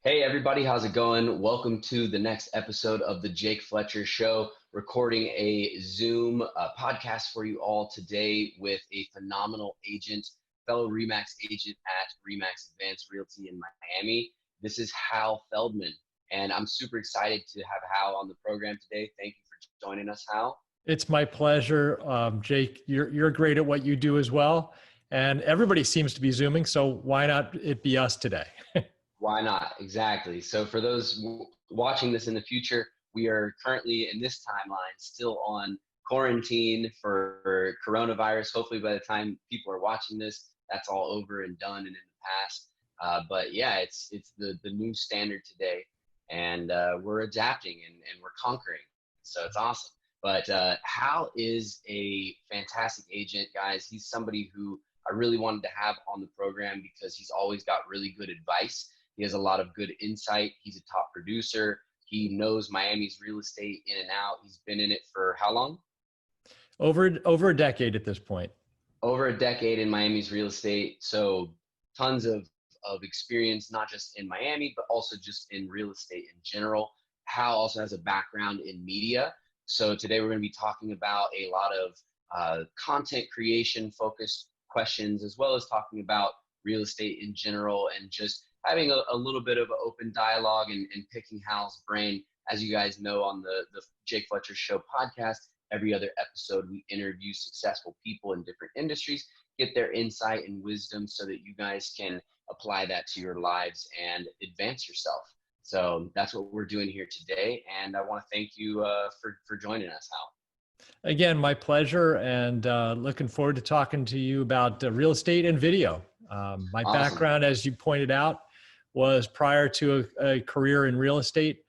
Hey everybody, how's it going? Welcome to the next episode of the Jake Fletcher Show, recording a Zoom podcast for you all today with a phenomenal agent, fellow RE/MAX agent at RE/MAX Advanced Realty in Miami. This is Feldman, and I'm super excited to have Hal on the program today. Thank you for joining us, Hal. It's my pleasure. Jake, you're great at what you do as well. And everybody seems to be Zooming, so why not it be us today? Why not? Exactly. So for those watching this in the future, we are currently in this timeline still on quarantine for coronavirus. Hopefully by the time people are watching this, that's all over and done and in the past. But yeah, it's the new standard today, and we're adapting and we're conquering. So it's awesome. But Hal is a fantastic agent, guys. He's somebody who I really wanted to have on the program because he's always got really good advice. He has a lot of good insight. He's a top producer. He knows Miami's real estate in and out. He's been in it for how long? Over a decade at this point. Over a decade in Miami's real estate. So tons of experience, not just in Miami, but also just in real estate in general. Hal also has a background in media. So today we're going to be talking about a lot of content creation focused questions, as well as talking about real estate in general and just having a little bit of an open dialogue and picking Hal's brain. As you guys know, on the Jake Fletcher Show podcast, every other episode we interview successful people in different industries, get their insight and wisdom so that you guys can apply that to your lives and advance yourself. So that's what we're doing here today, and I want to thank you for joining us, Hal. Again, my pleasure, and looking forward to talking to you about real estate and video. My Awesome. background, as you pointed out, was prior to a career in real estate.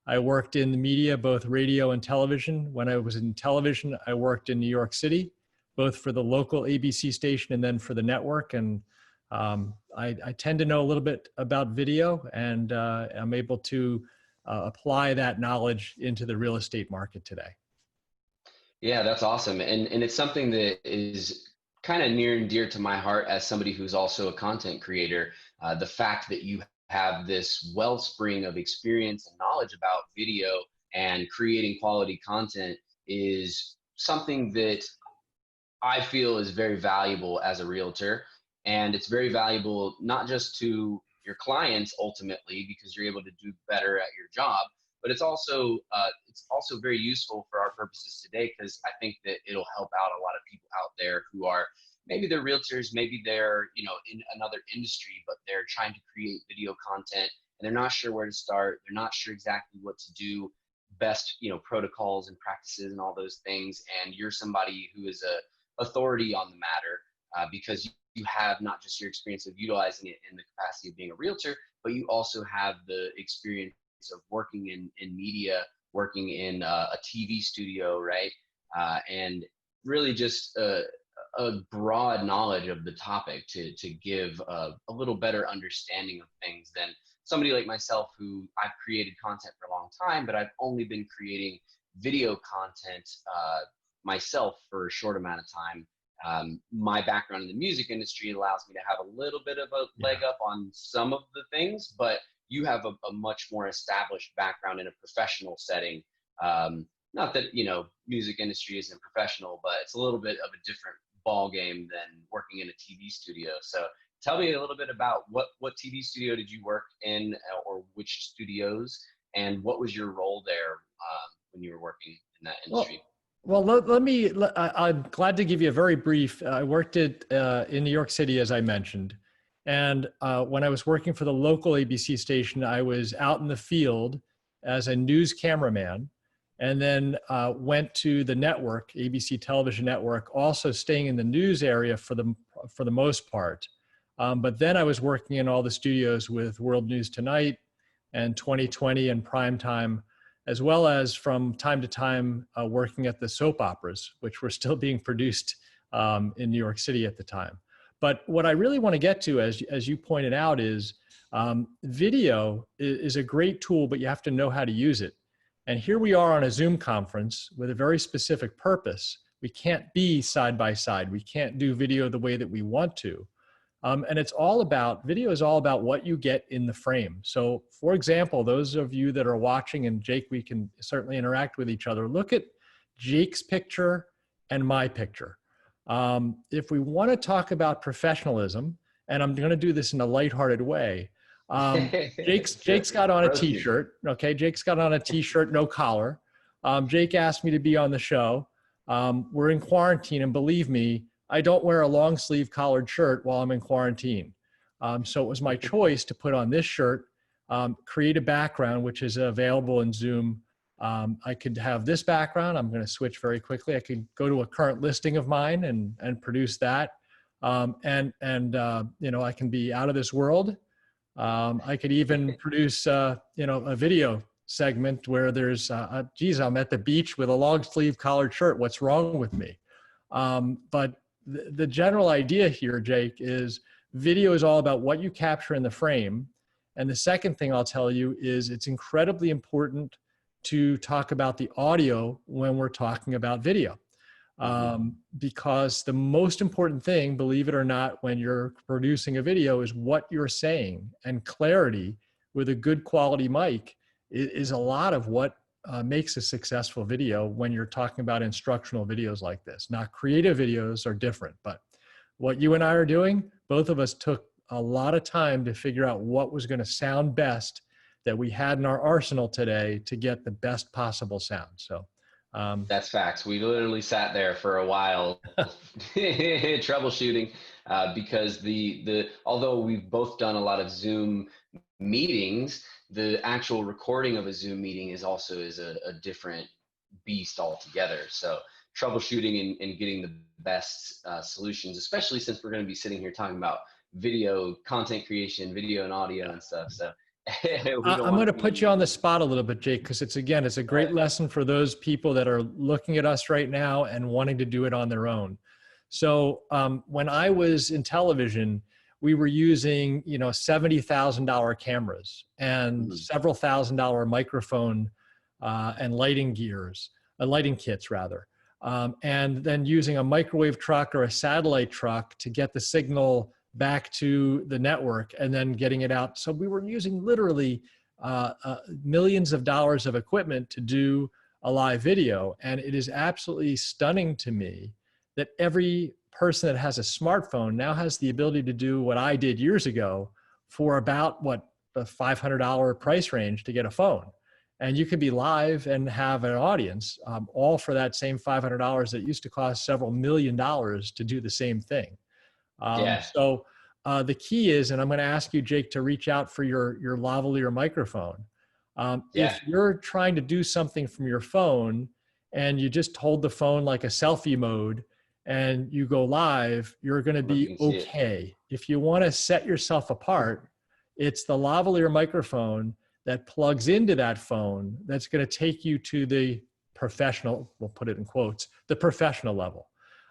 I worked in the media, both radio and television. When I was in television, I worked in New York City, both for the local ABC station and then for the network. And I tend to know a little bit about video, and I'm able to apply that knowledge into the real estate market today. Yeah, that's awesome. And it's something that is kind of near and dear to my heart as somebody who's also a content creator. The fact that you have this wellspring of experience and knowledge about video and creating quality content is something that I feel is very valuable as a realtor. And it's very valuable not just to your clients ultimately, because you're able to do better at your job, but it's also very useful for our purposes today, because I think that it'll help out a lot of people out there who are maybe they're realtors, maybe they're in another industry, but they're trying to create video content and they're not sure where to start. They're not sure exactly what to do, best protocols and practices and all those things. And you're somebody who is a authority on the matter because you have not just your experience of utilizing it in the capacity of being a realtor, but you also have the experience of working in media, working in a TV studio, right? And really just a broad knowledge of the topic to give a little better understanding of things than somebody like myself, who I've created content for a long time, but I've only been creating video content myself for a short amount of time. My background in the music industry allows me to have a little bit of a leg up on some of the things, but you have a much more established background in a professional setting. Not that, music industry isn't professional, but it's a little bit of a different ball game than working in a TV studio. So tell me a little bit about what TV studio did you work in, or which studios, and what was your role there when you were working in that industry? I'm glad to give you a very brief. I worked in New York City, as I mentioned. And when I was working for the local ABC station, I was out in the field as a news cameraman, and then went to the network, ABC television network, also staying in the news area for the most part. But then I was working in all the studios with World News Tonight and 2020 and Primetime, as well as from time to time working at the soap operas, which were still being produced in New York City at the time. But what I really want to get to, as you pointed out, is video is a great tool, but you have to know how to use it. And here we are on a Zoom conference with a very specific purpose. We can't be side by side. We can't do video the way that we want to. And video is all about what you get in the frame. So for example, those of you that are watching, and Jake, we can certainly interact with each other, look at Jake's picture and my picture. If we want to talk about professionalism, and I'm going to do this in a lighthearted way, Jake's got on a t-shirt. Okay. Jake's got on a t-shirt, no collar. Jake asked me to be on the show. We're in quarantine, and believe me, I don't wear a long sleeve collared shirt while I'm in quarantine. So it was my choice to put on this shirt, create a background, which is available in Zoom. I could have this background. I'm going to switch very quickly. I could go to a current listing of mine and produce that. I can be out of this world. I could even produce, a video segment where there's, geez, I'm at the beach with a long sleeve collared shirt. What's wrong with me? But the general idea here, Jake, is video is all about what you capture in the frame. And the second thing I'll tell you is it's incredibly important to talk about the audio when we're talking about video. Because the most important thing, believe it or not, when you're producing a video is what you're saying, and clarity with a good quality mic is a lot of what makes a successful video when you're talking about instructional videos like this. Now, creative videos are different, but what you and I are doing, both of us took a lot of time to figure out what was going to sound best that we had in our arsenal today to get the best possible sound. So that's facts. We literally sat there for a while troubleshooting because although we've both done a lot of Zoom meetings, the actual recording of a Zoom meeting is a different beast altogether. So troubleshooting and getting the best solutions, especially since we're going to be sitting here talking about video content creation, video and audio and stuff. So I'm going to put you on the spot a little bit, Jake, because it's a great lesson for those people that are looking at us right now and wanting to do it on their own. So when I was in television, we were using, $70,000 cameras and several $1,000 microphone and lighting kits rather. And then using a microwave truck or a satellite truck to get the signal back to the network and then getting it out. So we were using literally millions of dollars of equipment to do a live video. And it is absolutely stunning to me that every person that has a smartphone now has the ability to do what I did years ago for about the $500 price range to get a phone. And you could be live and have an audience, all for that same $500 that used to cost several $1 million to do the same thing. So the key is, and I'm going to ask you, Jake, to reach out for your lavalier microphone. If you're trying to do something from your phone and you just hold the phone like a selfie mode and you go live, you're going to be okay. If you want to set yourself apart, it's the lavalier microphone that plugs into that phone that's going to take you to the professional, we'll put it in quotes, the professional level.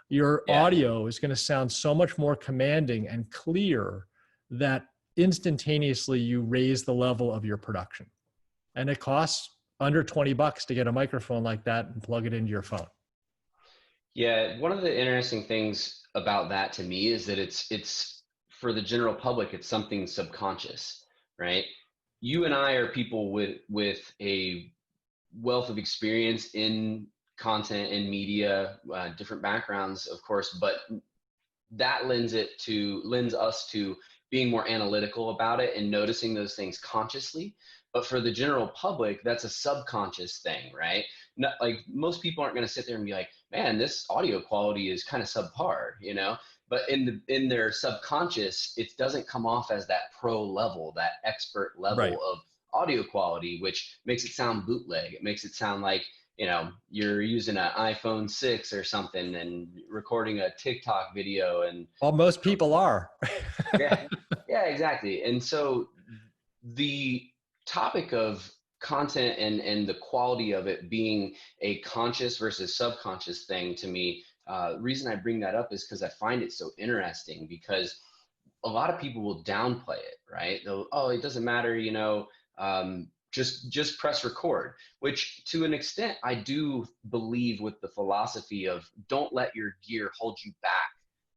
Your audio is going to sound so much more commanding and clear that instantaneously you raise the level of your production. And it costs under $20 to get a microphone like that and plug it into your phone. Yeah, one of the interesting things about that to me is that it's for the general public, it's something subconscious, right? You and I are people with a wealth of experience in content and media, different backgrounds, of course, but that lends us to being more analytical about it and noticing those things consciously. But for the general public, that's a subconscious thing, right? Not, like most people aren't going to sit there and be like, man, this audio quality is kind of subpar, but in their subconscious, it doesn't come off as that pro level, that expert level of audio quality, which makes it sound bootleg. It makes it sound like, you're using an iPhone 6 or something and recording a TikTok video. And well, most people are. yeah, exactly. And so the topic of content and the quality of it being a conscious versus subconscious thing, to me, reason I bring that up is because I find it so interesting, because a lot of people will downplay it, right? It doesn't matter, just press record, which to an extent I do believe with the philosophy of don't let your gear hold you back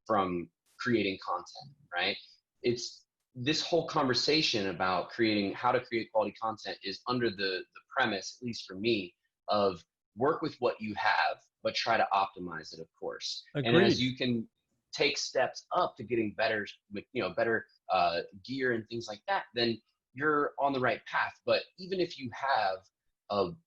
from creating content, right? It's this whole conversation about creating, how to create quality content is under the premise, at least for me, of work with what you have, but try to optimize it, of course. And as Agreed. you can take steps up to getting better, better gear and things like that, then you're on the right path. But even if you have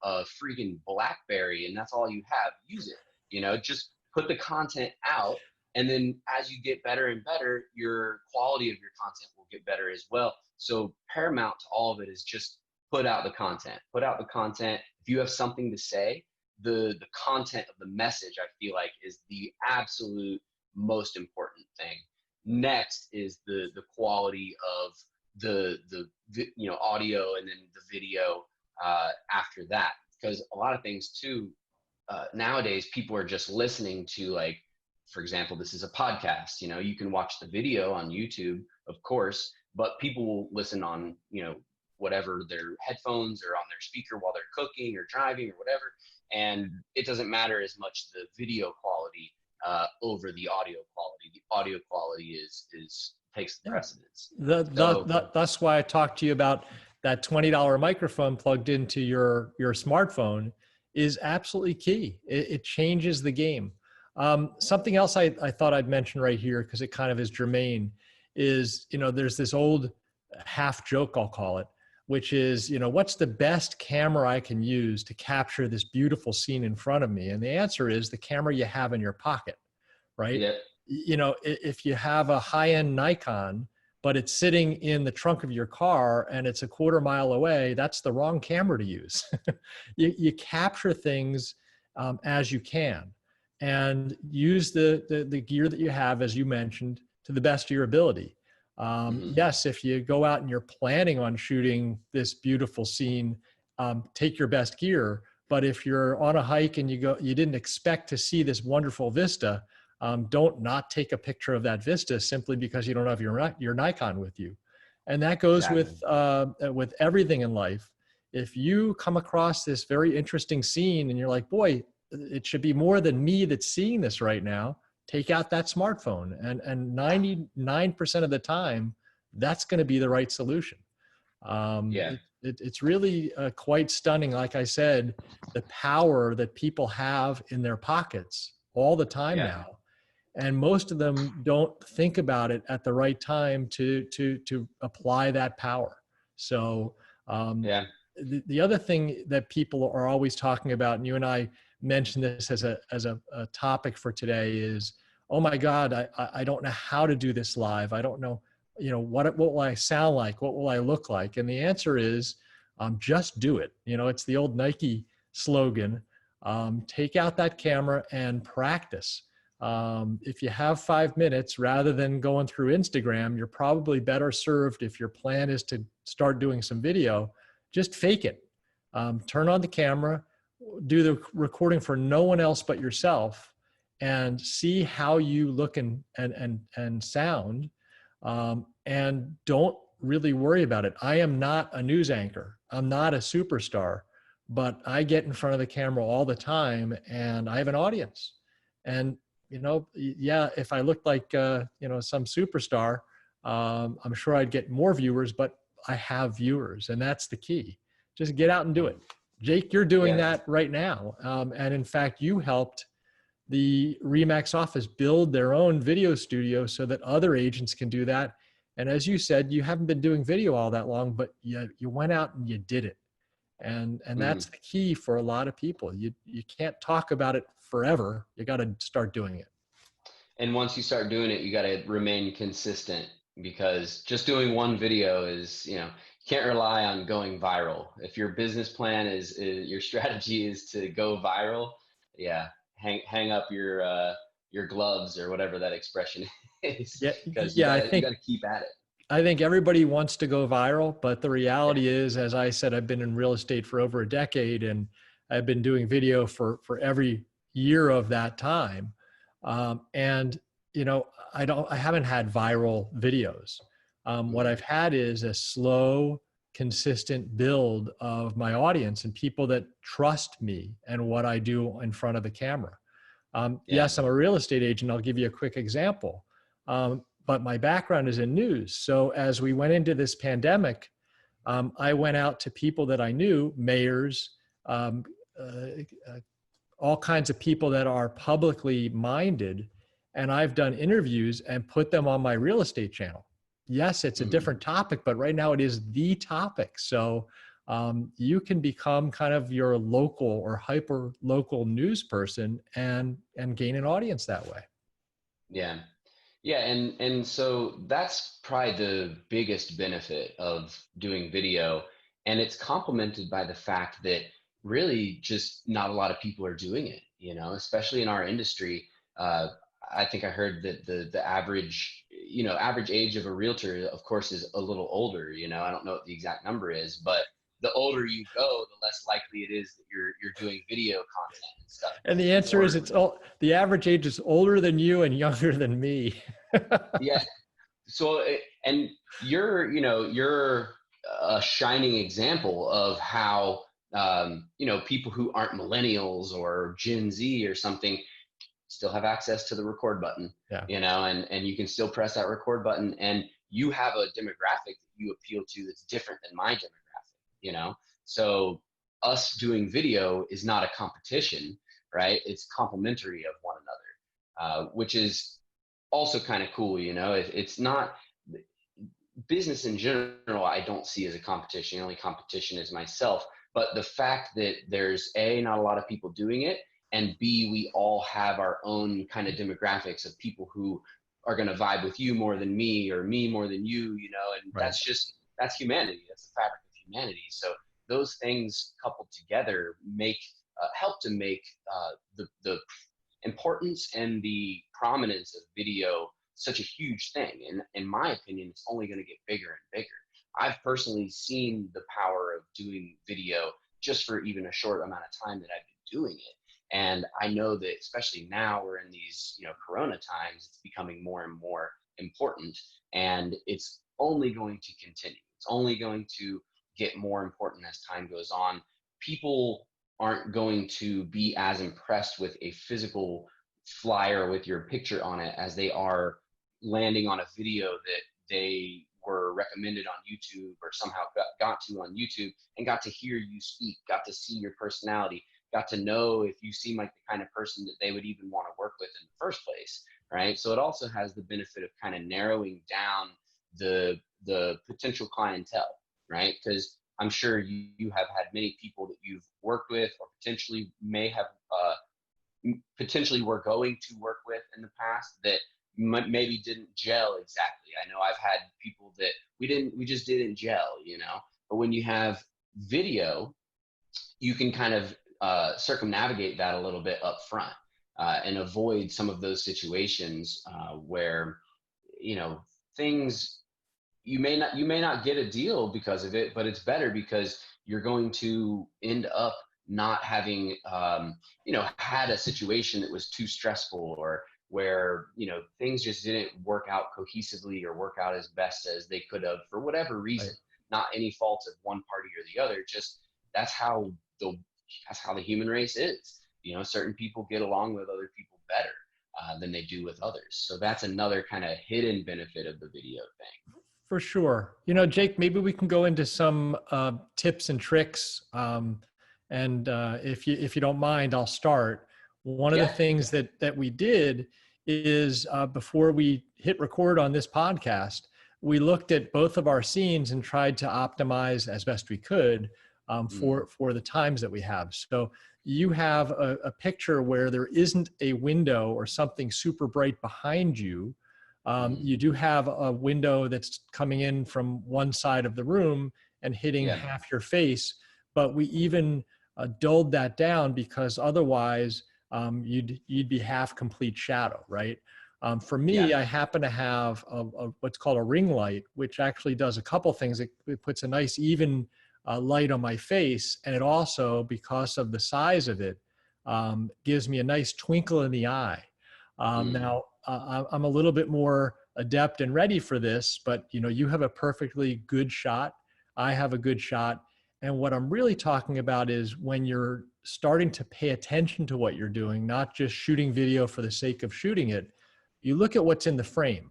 a freaking BlackBerry and that's all you have, use it. Just put the content out, and then as you get better and better, your quality of your content will get better as well. So paramount to all of it is just put out the content. Put out the content. If you have something to say, the content of the message, I feel like, is the absolute most important thing. Next is the quality of the audio, and then the video after that, because a lot of things too, nowadays people are just listening to, like, for example, this is a podcast. You can watch the video on YouTube, of course, but people will listen on whatever, their headphones or on their speaker while they're cooking or driving or whatever, and it doesn't matter as much the video quality over the audio quality. The audio quality takes the precedence. That's why I talked to you about that $20 microphone plugged into your smartphone is absolutely key. It changes the game. Something else I thought I'd mention right here, because it kind of is germane, is, there's this old half joke, I'll call it, which is, what's the best camera I can use to capture this beautiful scene in front of me? And the answer is the camera you have in your pocket, right? Yeah. If you have a high-end Nikon, but it's sitting in the trunk of your car and it's a quarter mile away, that's the wrong camera to use. You capture things as you can, and use the gear that you have, as you mentioned, to the best of your ability. Yes, if you go out and you're planning on shooting this beautiful scene, take your best gear. But if you're on a hike and you didn't expect to see this wonderful vista, don't not take a picture of that vista simply because you don't have your Nikon with you. And that goes with everything in life. If you come across this very interesting scene and you're like, boy, it should be more than me that's seeing this right now, take out that smartphone, and 99% of the time, that's going to be the right solution. It's really quite stunning. Like I said, the power that people have in their pockets all the time now. And most of them don't think about it at the right time to apply that power. So the other thing that people are always talking about, and you and I mentioned this as a topic for today, is, oh my God, I don't know how to do this live. I don't know, what will I sound like? What will I look like? And the answer is, just do it. It's the old Nike slogan, take out that camera and practice. If you have 5 minutes, rather than going through Instagram, you're probably better served, if your plan is to start doing some video, just fake it. Turn on the camera, do the recording for no one else but yourself, and see how you look and sound. And don't really worry about it. I am not a news anchor. I'm not a superstar, but I get in front of the camera all the time, and I have an audience. And if I looked like, some superstar, I'm sure I'd get more viewers, but I have viewers, and that's the key. Just get out and do it. Jake, you're doing that right now. And in fact, you helped the RE/MAX office build their own video studio so that other agents can do that. And as you said, you haven't been doing video all that long, but you went out and you did it. And that's the key for a lot of people. You can't talk about it forever. You got to start doing it. And once you start doing it, you got to remain consistent, because just doing one video is, you can't rely on going viral. If your business plan is your strategy is to go viral, hang up your gloves, or whatever that expression is, because you got to keep at it. I think everybody wants to go viral, but the reality is, as I said, I've been in real estate for over a decade, and I've been doing video for every year of that time. And I haven't had viral videos. What I've had is a slow, consistent build of my audience and people that trust me and what I do in front of the camera. Yes, I'm a real estate agent. I'll give you a quick example. but my background is in news. So as we went into this pandemic, I went out to people that I knew, mayors, um, uh, uh, all kinds of people that are publicly minded. And I've done interviews and put them on my real estate channel. Yes, it's a Mm. different topic, but right now it is the topic. So you can become kind of your local or hyper local news person and gain an audience that way. Yeah. Yeah, and so that's probably the biggest benefit of doing video, and it's complemented by the fact that really just not a lot of people are doing it, especially in our industry. Uh, I think I heard that the average, average age of a realtor, of course, is a little older. I don't know what the exact number is, but the older you go, the less likely it is that you're doing video content and stuff. And the answer is Or it's all, the average age is older than you and younger than me. yeah, so and you're a shining example of how people who aren't millennials or Gen Z or something still have access to the record button, Yeah. and you can still press that record button, and you have a demographic that you appeal to that's different than my demographic. So us doing video is not a competition, right? It's complementary of one another, which is also kind of cool. It's not business in general. I don't see as a competition. The only competition is myself. But the fact that there's not a lot of people doing it, and B, we all have our own kind of demographics of people who are going to vibe with you more than me, or me more than you, and Right. that's humanity. That's the fabric of humanity. So those things coupled together help to make the importance and the prominence of video such a huge thing. And in my opinion, it's only going to get bigger and bigger. I've personally seen the power of doing video just for even a short amount of time that I've been doing it. And I know that especially now we're in these, Corona times, it's becoming more and more important, and it's only going to continue. It's only going to get more important as time goes on. People aren't going to be as impressed with a physical flyer with your picture on it as they are landing on a video that they were recommended on YouTube or somehow got to on YouTube and got to hear you speak, got to see your personality, got to know if you seem like the kind of person that they would even want to work with in the first place, right? So it also has the benefit of kind of narrowing down the potential clientele, right? Because I'm sure you have had many people that you've worked with or potentially may have potentially were going to work with in the past that maybe didn't gel exactly. I know I've had people that we just didn't gel, but when you have video, you can kind of circumnavigate that a little bit up front, and avoid some of those situations where, things, you may not get a deal because of it, but it's better because you're going to end up not having had a situation that was too stressful, or where things just didn't work out cohesively or work out as best as they could have for whatever reason. Right. Not any fault of one party or the other, just that's how the human race is. Certain people get along with other people better than they do with others. So that's another kind of hidden benefit of the video thing. For sure. Jake, maybe we can go into some tips and tricks. And if you don't mind, I'll start. One of the Yeah. things that we did is before we hit record on this podcast, we looked at both of our scenes and tried to optimize as best we could for the times that we have. So you have a picture where there isn't a window or something super bright behind you. You do have a window that's coming in from one side of the room and hitting Yeah. half your face, but we even dulled that down because otherwise you'd be half complete shadow, right? For me, Yeah. I happen to have what's called a ring light, which actually does a couple things. It puts a nice even light on my face, and it also, because of the size of it, gives me a nice twinkle in the eye. Now, I'm a little bit more adept and ready for this, but you have a perfectly good shot. I have a good shot. And what I'm really talking about is when you're starting to pay attention to what you're doing, not just shooting video for the sake of shooting it, you look at what's in the frame.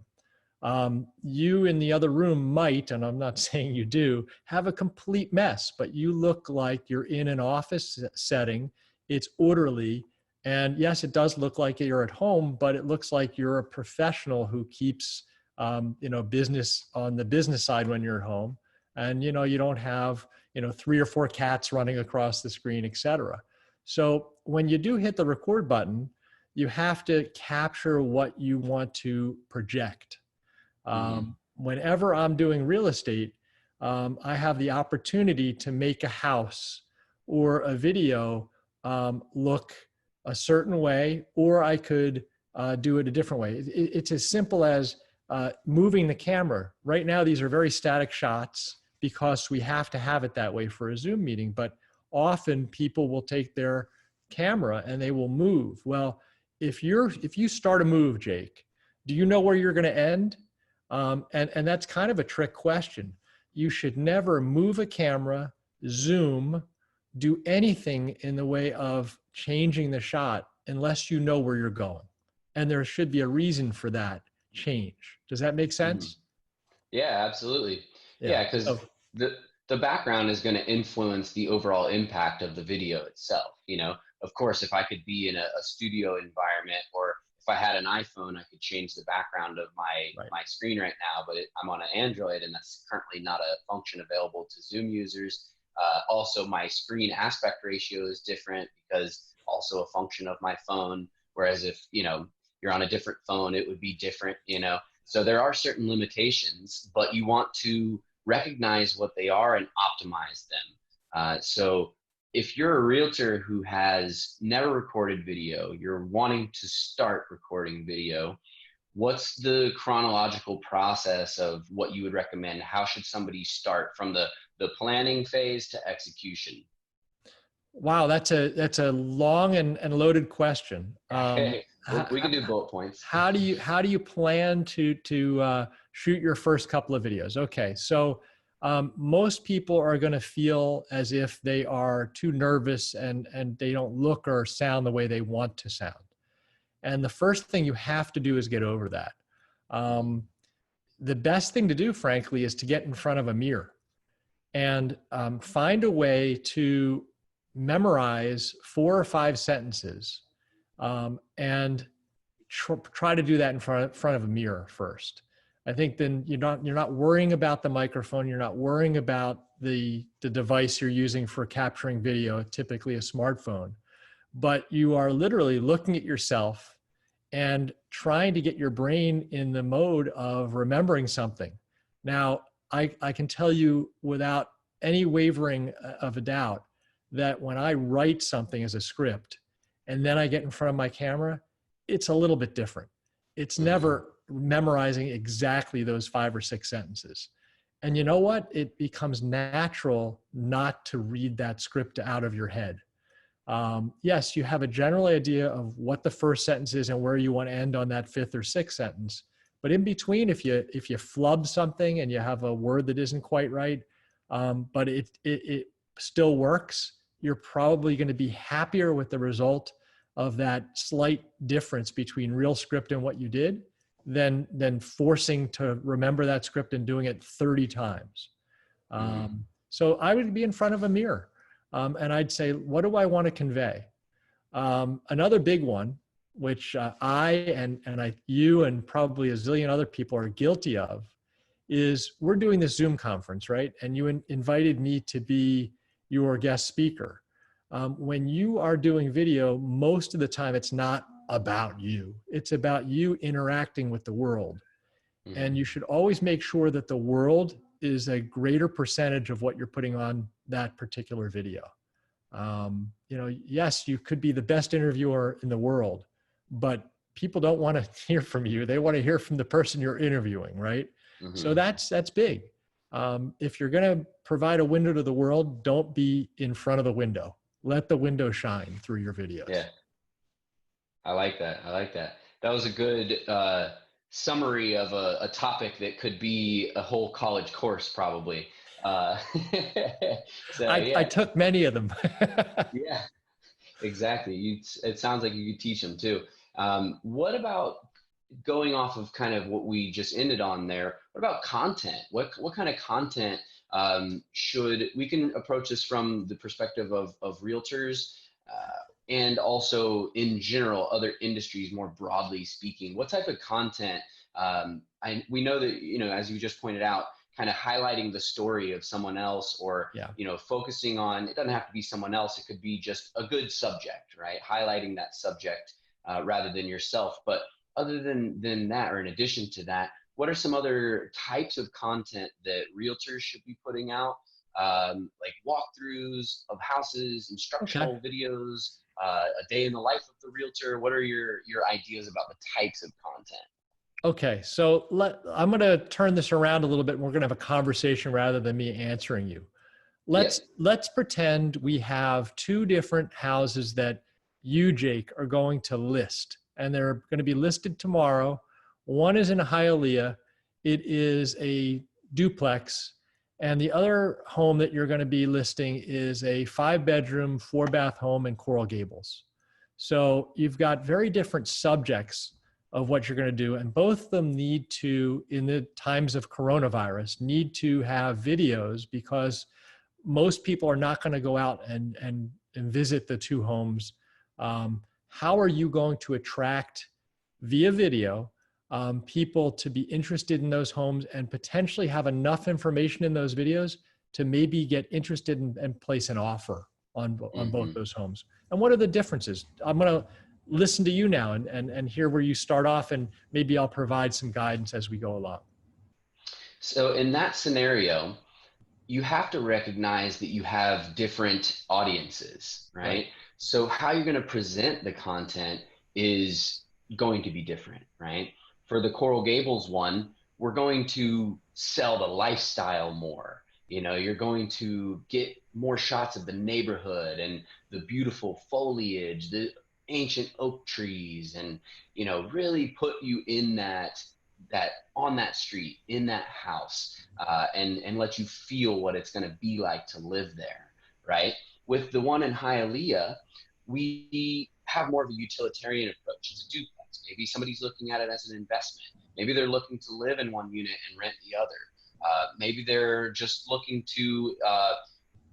You in the other room might, and I'm not saying you do, have a complete mess, but you look like you're in an office setting. It's orderly. And yes, it does look like you're at home, but it looks like you're a professional who keeps, business on the business side when you're at home. And, you don't have, 3 or 4 cats running across the screen, et cetera. So when you do hit the record button, you have to capture what you want to project. Whenever I'm doing real estate, I have the opportunity to make a house or a video look a certain way, or I could do it a different way. It's as simple as moving the camera. Right now, these are very static shots because we have to have it that way for a Zoom meeting, but often people will take their camera and they will move. Well, if you start a move, Jake, do you know where you're going to end? And that's kind of a trick question. You should never move a camera, zoom, do anything in the way of changing the shot unless you know where you're going. And there should be a reason for that change. Does that make sense? Yeah, absolutely. Yeah. Yeah, because the background is going to influence the overall impact of the video itself. Of course, if I could be in a studio environment, or if I had an iPhone, I could change the background of my screen right now, but I'm on an Android, and that's currently not a function available to Zoom users. Also, my screen aspect ratio is different because also a function of my phone. Whereas if you're on a different phone, it would be different. So there are certain limitations, but you want to recognize what they are and optimize them. So if you're a realtor who has never recorded video, you're wanting to start recording video, what's the chronological process of what you would recommend? How should somebody start from the planning phase to execution? Wow, that's a long and loaded question. We can do bullet points. How do you plan to shoot your first couple of videos? Okay, so most people are going to feel as if they are too nervous and they don't look or sound the way they want to sound. And the first thing you have to do is get over that. The best thing to do, frankly, is to get in front of a mirror and find a way to memorize 4 or 5 sentences and try to do that in front of a mirror first. I think then you're not worrying about the microphone. You're not worrying about the device you're using for capturing video, typically a smartphone, but you are literally looking at yourself and trying to get your brain in the mode of remembering something. Now, I can tell you without any wavering of a doubt that when I write something as a script and then I get in front of my camera, it's a little bit different. It's never memorizing exactly those 5 or 6 sentences. And you know what? It becomes natural not to read that script out of your head. Yes, you have a general idea of what the first sentence is and where you want to end on that 5th or 6th sentence. But in between, if you flub something and you have a word that isn't quite right, but it still works, you're probably going to be happier with the result of that slight difference between real script and what you did than forcing to remember that script and doing it 30 times. So I would be in front of a mirror and I'd say, what do I want to convey? Another big one, which you and probably a zillion other people are guilty of, is we're doing this Zoom conference, right? And you invited me to be your guest speaker. When you are doing video, most of the time it's not about you. It's about you interacting with the world. And you should always make sure that the world is a greater percentage of what you're putting on that particular video. Yes, you could be the best interviewer in the world, but people don't want to hear from you. They want to hear from the person you're interviewing, right? So that's big. If you're going to provide a window to the world, don't be in front of the window. Let the window shine through your videos. Yeah. I like that. That was a good summary of a topic that could be a whole college course, probably. I took many of them. Yeah, exactly. It sounds like you could teach them too. What about going off of kind of what we just ended on there, what about content? What kind of content should we can approach this from the perspective of realtors and also in general other industries more broadly speaking? What type of content? We know that, you know, as you just pointed out, kind of highlighting the story of someone else, or Yeah. you know, focusing on, it doesn't have to be someone else, it could be just a good subject, right? Highlighting that subject rather than yourself. But other than that, or in addition to that, what are some other types of content that realtors should be putting out? Like walkthroughs of houses, Okay. instructional videos, a day in the life of the realtor. What are your ideas about the types of content? Okay, so I'm going to turn this around a little bit. And we're going to have a conversation rather than me answering you. Yeah. Let's pretend we have two different houses that you, Jake, are going to list, and they're going to be listed tomorrow. One is in Hialeah. It is a duplex, and the other home that you're going to be listing is a 5-bedroom, 4-bath home in Coral Gables. So you've got very different subjects of what you're going to do, and both of them need to, in the times of coronavirus, need to have videos, because most people are not going to go out and visit the two homes. How are you going to attract via video people to be interested in those homes and potentially have enough information in those videos to maybe get interested and place an offer on both those homes? And what are the differences? I'm going to listen to you now and hear where you start off, and maybe I'll provide some guidance as we go along. So in that scenario, you have to recognize that you have different audiences, Right. right? So how you're going to present the content is going to be different, right? For the Coral Gables one, we're going to sell the lifestyle more. You know, you're going to get more shots of the neighborhood and the beautiful foliage, the ancient oak trees, and, you know, really put you in that on that street, in that house, and let you feel what it's going to be like to live there, right? With the one in Hialeah, we have more of a utilitarian approach. It's a duplex. Maybe somebody's looking at it as an investment. Maybe they're looking to live in one unit and rent the other. Maybe they're just looking to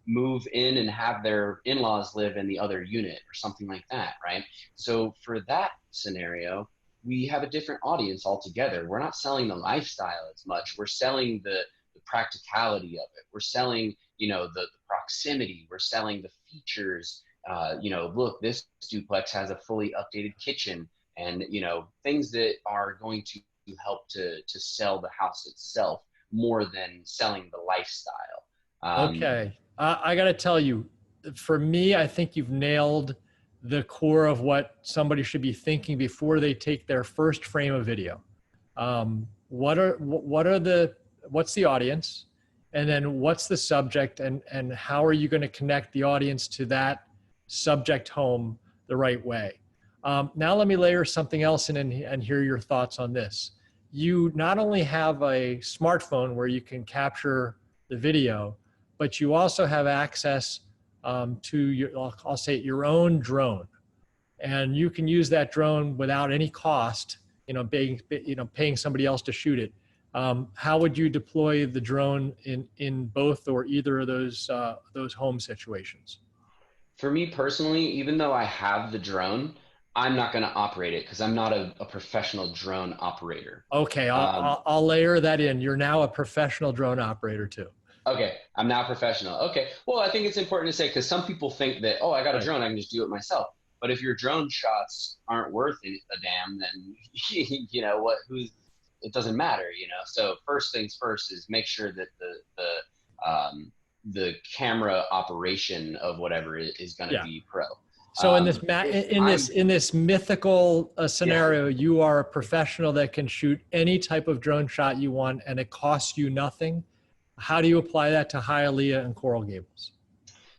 move in and have their in-laws live in the other unit or something like that, right? So for that scenario, we have a different audience altogether. We're not selling the lifestyle as much. We're selling the practicality of it. We're selling, you know, the proximity. We're selling the features. You know, look, this duplex has a fully updated kitchen, and, you know, things that are going to help to sell the house itself more than selling the lifestyle. Okay. I got to tell you, for me, I think you've nailed the core of what somebody should be thinking before they take their first frame of video. What's the audience? And then what's the subject, and how are you going to connect the audience to that subject home the right way? Now let me layer something else in and hear your thoughts on this. You not only have a smartphone where you can capture the video, but you also have access to I'll say it, your own drone, and you can use that drone without any cost. Paying somebody else to shoot it. How would you deploy the drone in both or either of those home situations? For me personally, even though I have the drone, I'm not going to operate it because I'm not a professional drone operator. Okay, Um, I'll layer that in. You're now a professional drone operator too. okay, I'm now professional. Okay, well, I think it's important to say, because some people think that, oh, I got a Right. drone, I can just do it myself. But if your drone shots aren't worth a damn, then you know what? It doesn't matter, you know. So first things first is make sure that the camera operation of whatever is going to Yeah. be pro. So in If I'm in this mythical Yeah. scenario, you are a professional that can shoot any type of drone shot you want, and it costs you nothing. How do you apply that to Hialeah and Coral Gables?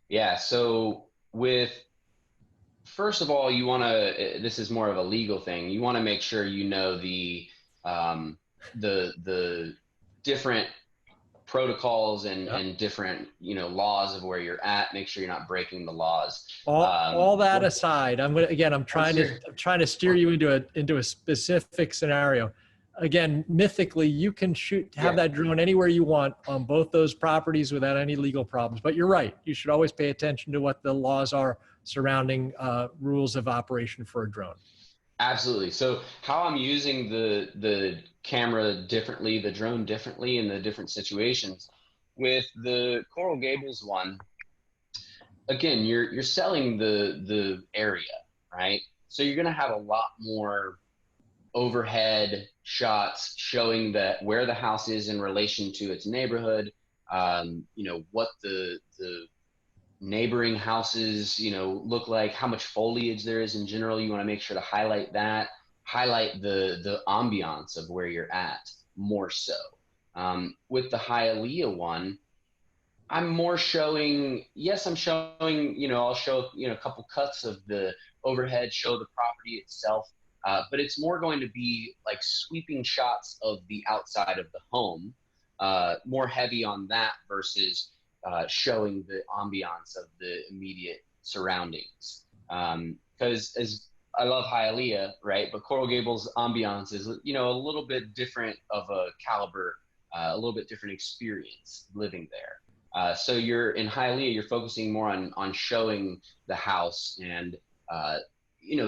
Yeah. So with first of all, you want to. This is more of a legal thing. You want to make sure you know the different protocols Yeah. and different, laws of where you're at. Make sure you're not breaking the laws. All that aside, I'm Once you're, I'm trying to steer you into a specific scenario. Again, mythically, you can have yeah, that drone anywhere you want on both those properties without any legal problems. But you're right. You should always pay attention to what the laws are surrounding rules of operation for a drone. absolutely. So how I'm using the camera differently, the drone differently in the different situations. With the Coral Gables one, again, you're selling the area, right? So you're gonna have a lot more overhead shots showing that where the house is in relation to its neighborhood, what the neighboring houses, look like, how much foliage there is in general. You want to make sure to highlight that, highlight the ambiance of where you're at more so. With the Hialeah one, I'm more showing, yes, I'm showing, I'll show, a couple cuts of the overhead, show the property itself, but it's more going to be like sweeping shots of the outside of the home, more heavy on that versus showing the ambiance of the immediate surroundings. Because as I love Hialeah, right? But Coral Gables ambiance is, a little bit different of a caliber, a little bit different experience living there. So you're in Hialeah, you're focusing more on showing the house and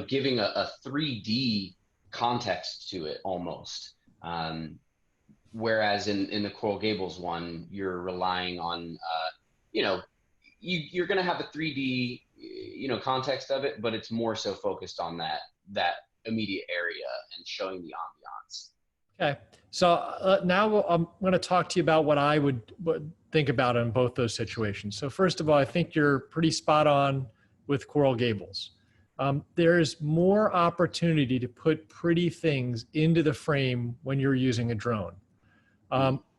giving a 3D context to it almost. Whereas in the Coral Gables one, you're relying on you're going to have a 3D context of it, but it's more so focused on that immediate area and showing the ambiance. Okay. So now I'm going to talk to you about what I would think about in both those situations. So first of all, I think you're pretty spot on with Coral Gables. There's more opportunity to put pretty things into the frame when you're using a drone.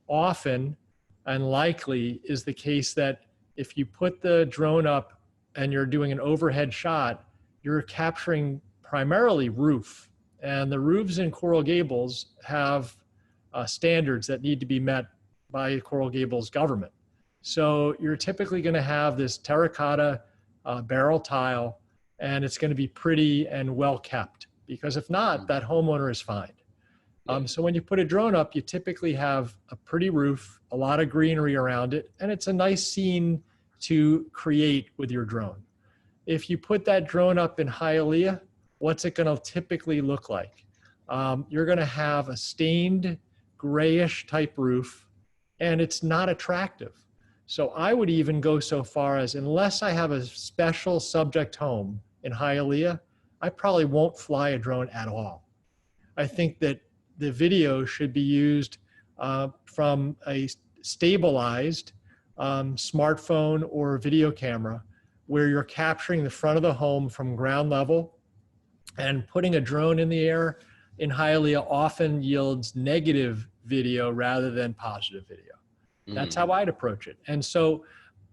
Often and likely is the case that if you put the drone up and you're doing an overhead shot, you're capturing primarily roof. And the roofs in Coral Gables have standards that need to be met by Coral Gables government. So you're typically going to have this terracotta barrel tile, and it's going to be pretty and well kept, because if not, that homeowner is fined. So when you put a drone up, you typically have a pretty roof, a lot of greenery around it, and it's a nice scene to create with your drone. If you put that drone up in Hialeah, what's it going to typically look like? You're going to have a stained grayish type roof, and it's not attractive. So I would even go so far as, unless I have a special subject home in Hialeah, I probably won't fly a drone at all. I think that the video should be used from a stabilized smartphone or video camera, where you're capturing the front of the home from ground level, and putting a drone in the air in Hialeah often yields negative video rather than positive video. That's how I'd approach it. And so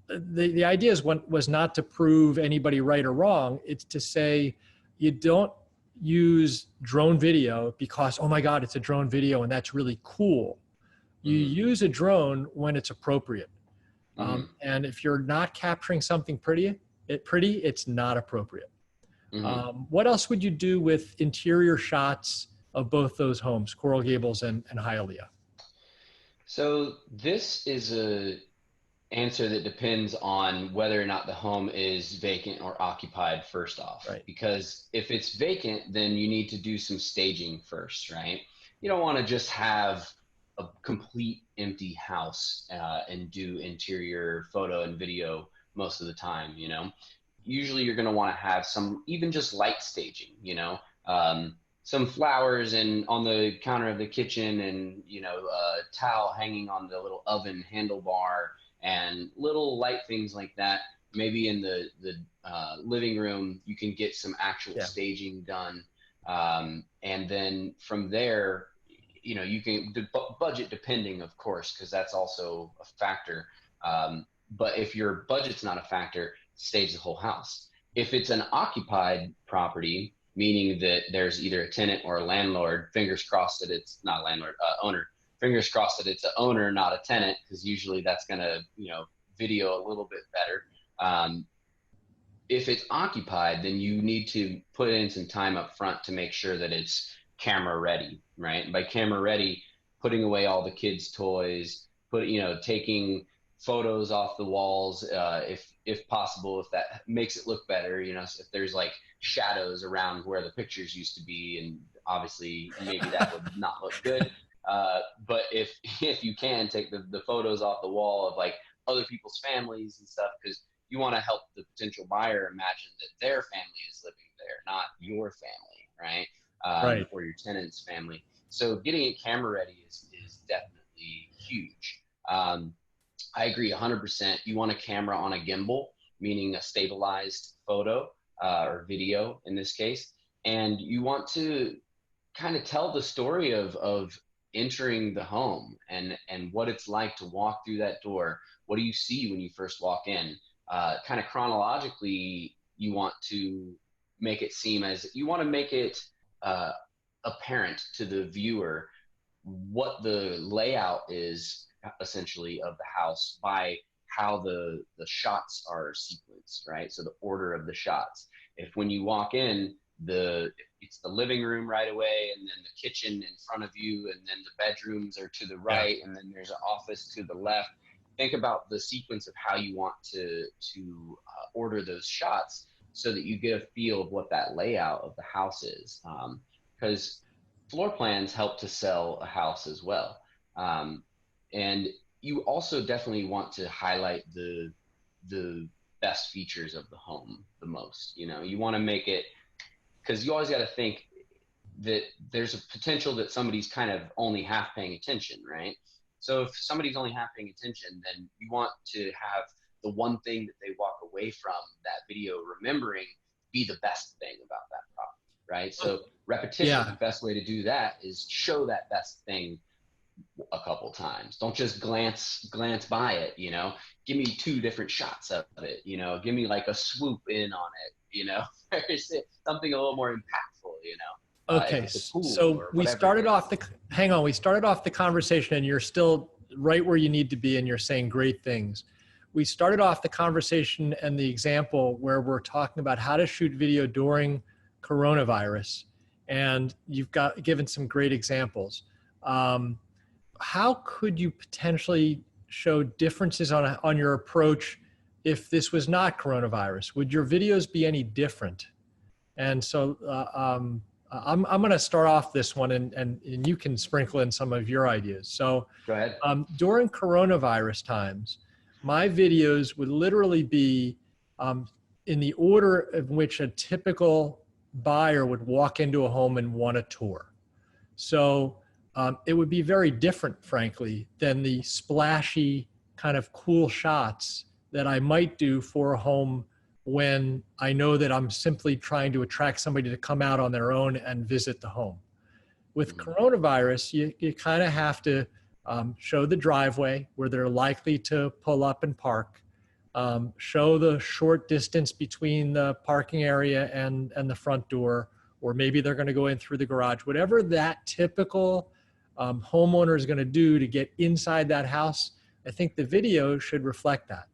the idea was not to prove anybody right or wrong. It's to say, you don't use drone video because, oh my God, it's a drone video and that's really cool. You use a drone when it's appropriate. And if you're not capturing something pretty, it's not appropriate. What else would you do with interior shots of both those homes, Coral Gables and Hialeah? So this is a answer that depends on whether or not the home is vacant or occupied first off. Right. Because if it's vacant, then you need to do some staging first, right? You don't want to just have a complete empty house and do interior photo and video most of the time, Usually you're going to want to have some, even just light staging, some flowers and on the counter of the kitchen, and a towel hanging on the little oven handlebar, and little light things like that. Maybe in the living room, you can get some actual staging done. And then from there, you can budget depending, of course, because that's also a factor. But if your budget's not a factor, stage the whole house. If it's an occupied property, meaning that there's either a tenant or a landlord, fingers crossed that it's not a landlord, owner, fingers crossed that it's an owner, not a tenant, because usually that's going to, video a little bit better. If it's occupied, then you need to put in some time up front to make sure that it's camera ready, right? And by camera ready, putting away all the kids' toys, taking photos off the walls, if possible, if that makes it look better, if there's like shadows around where the pictures used to be, and obviously maybe that would not look good. But if you can take the photos off the wall of like other people's families and stuff, because you want to help the potential buyer imagine that their family is living there, not your family, right? Right. Or your tenant's family. So getting it camera ready is definitely huge. I agree 100%. You want a camera on a gimbal, meaning a stabilized photo or video in this case. And you want to kind of tell the story of entering the home and what it's like to walk through that door. What do you see when you first walk in? Kind of chronologically, you want to make it apparent to the viewer what the layout is essentially of the house by how the shots are sequenced, right? So the order of the shots. If when you walk in, it's the living room right away, and then the kitchen in front of you, and then the bedrooms are to the right, and then there's an office to the left. Think about the sequence of how you want to order those shots so that you get a feel of what that layout of the house is. Because floor plans help to sell a house as well. And you also definitely want to highlight the best features of the home the most. You want to make it, because you always got to think that there's a potential that somebody's kind of only half paying attention, right? So if somebody's only half paying attention, then you want to have the one thing that they walk away from that video remembering be the best thing about that property, right? So repetition, the best way to do that is show that best thing a couple times. Don't just glance by it, give me 2 different shots of it, give me like a swoop in on it, something a little more impactful, Okay, so we started off the conversation, and you're still right where you need to be, and you're saying great things. We started off the conversation and the example where we're talking about how to shoot video during coronavirus, and you've given some great examples. How could you potentially show differences on your approach if this was not coronavirus? Would your videos be any different? And so I'm going to start off this one, and you can sprinkle in some of your ideas. So go ahead. During coronavirus times, my videos would literally be in the order of which a typical buyer would walk into a home and want a tour. So it would be very different, frankly, than the splashy kind of cool shots that I might do for a home when I know that I'm simply trying to attract somebody to come out on their own and visit the home. With coronavirus, you kind of have to show the driveway where they're likely to pull up and park, show the short distance between the parking area and the front door, or maybe they're going to go in through the garage. Whatever that typical homeowner is going to do to get inside that house, I think the video should reflect that.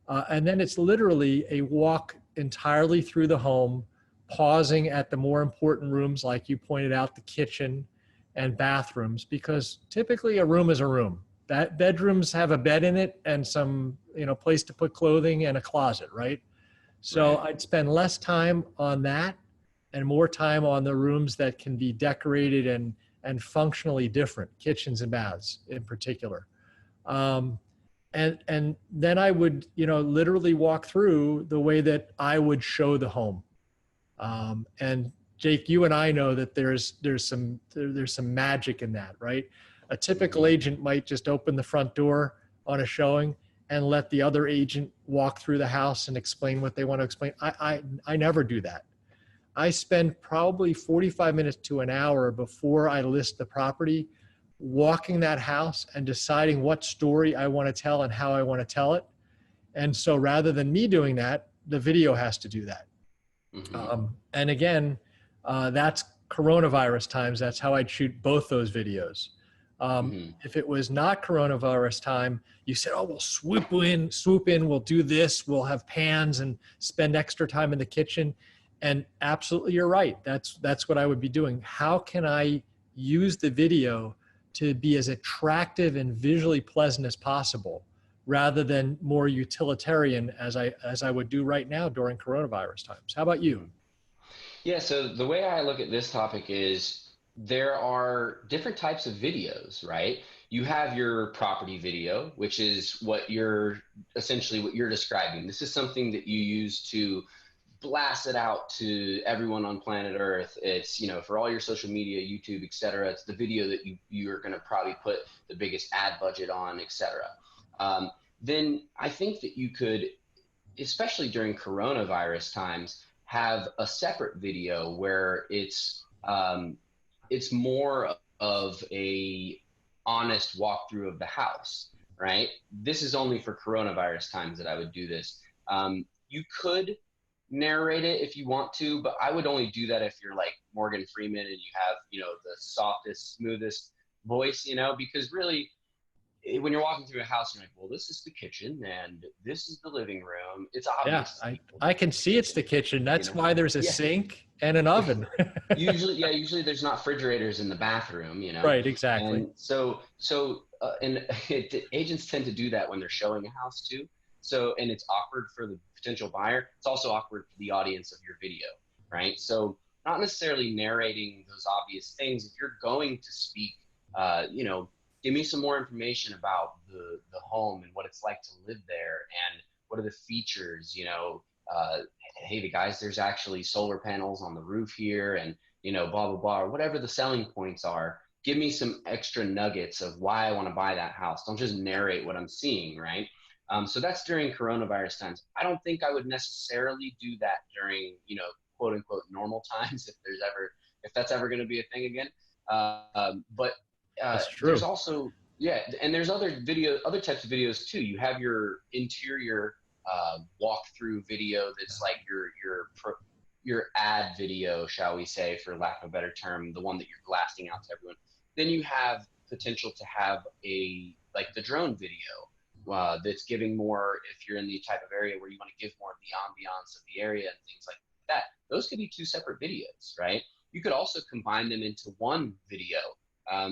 And then it's literally a walk entirely through the home, pausing at the more important rooms, like you pointed out, the kitchen and bathrooms, because typically a room is a room. That bedrooms have a bed in it and some, place to put clothing and a closet, right? So I'd spend less time on that and more time on the rooms that can be decorated and functionally different, kitchens and baths in particular. And then I would, literally walk through the way that I would show the home. And Jake, you and I know that there's some magic in that, right? A typical agent might just open the front door on a showing and let the other agent walk through the house and explain what they want to explain. I never do that. I spend probably 45 minutes to an hour before I list the property, walking that house and deciding what story I want to tell and how I want to tell it. And so rather than me doing that, the video has to do that. And again, that's coronavirus times, that's how I'd shoot both those videos. Hmm. If it was not coronavirus time, you said, oh, we'll swoop in, we'll do this, we'll have pans and spend extra time in the kitchen. And absolutely, you're right. That's what I would be doing. How can I use the video to be as attractive and visually pleasant as possible, rather than more utilitarian as I would do right now during coronavirus times? How about you? Hmm. Yeah, so the way I look at this topic is there are different types of videos, right? You have your property video, which is what you're essentially what you're describing. This is something that you use to blast it out to everyone on planet Earth. It's, you know, for all your social media, YouTube, etc. It's the video that you're going to probably put the biggest ad budget on, etc. Then I think that you could, especially during coronavirus times, have a separate video where it's more of a honest walkthrough of the house, right? This is only for coronavirus times that I would do this. You could narrate it if you want to, but I would only do that if you're like Morgan Freeman and you have, you know, the softest, smoothest voice, you know, because really when you're walking through a house, you're like, well, this is the kitchen and this is the living room. It's Yeah, obvious to people I that can this is the see it's the kitchen, kitchen. you That's know? why there's a Yeah. sink and an oven. Usually there's not refrigerators in the bathroom, you know? Right, exactly. And and agents tend to do that when they're showing a house too. So, and it's awkward for the potential buyer. It's also awkward for the audience of your video, right? So not necessarily narrating those obvious things. If you're going to speak, you know, give me some more information about the home and what it's like to live there and what are the features, you know, hey, the guys, there's actually solar panels on the roof here and, you know, blah, blah, blah, or whatever the selling points are. Give me some extra nuggets of why I want to buy that house. Don't just narrate what I'm seeing, right? So that's during coronavirus times. I don't think I would necessarily do that during, you know, quote unquote normal times if that's ever going to be a thing again. But That's there's true. also, yeah, and there's other types of videos too. You have your interior walkthrough video that's like your ad video, shall we say, for lack of a better term, the one that you're blasting out to everyone. Then you have potential to have like the drone video that's giving more, if you're in the type of area where you want to give more of the ambiance of the area and things like that. Those could be two separate videos, right? You could also combine them into one video.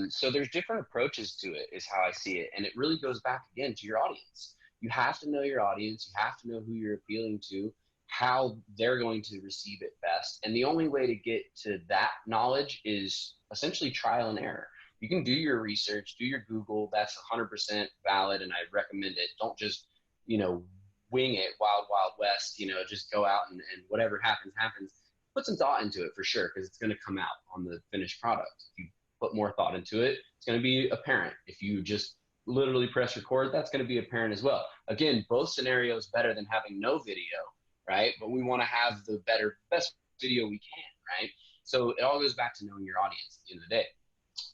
So there's different approaches to it, is how I see it. And it really goes back again to your audience. You have to know your audience. You have to know who you're appealing to, how they're going to receive it best. And the only way to get to that knowledge is essentially trial and error. You can do your research, do your Google. That's 100% valid, and I recommend it. Don't just, you know, wing it, wild, wild west. You know, just go out and whatever happens, happens. Put some thought into it for sure, because it's going to come out on the finished product. If you put more thought into it, it's going to be apparent. If you just literally press record, that's going to be apparent as well. Again, both scenarios better than having no video, right? But we want to have the best video we can, right? So it all goes back to knowing your audience at the end of the day.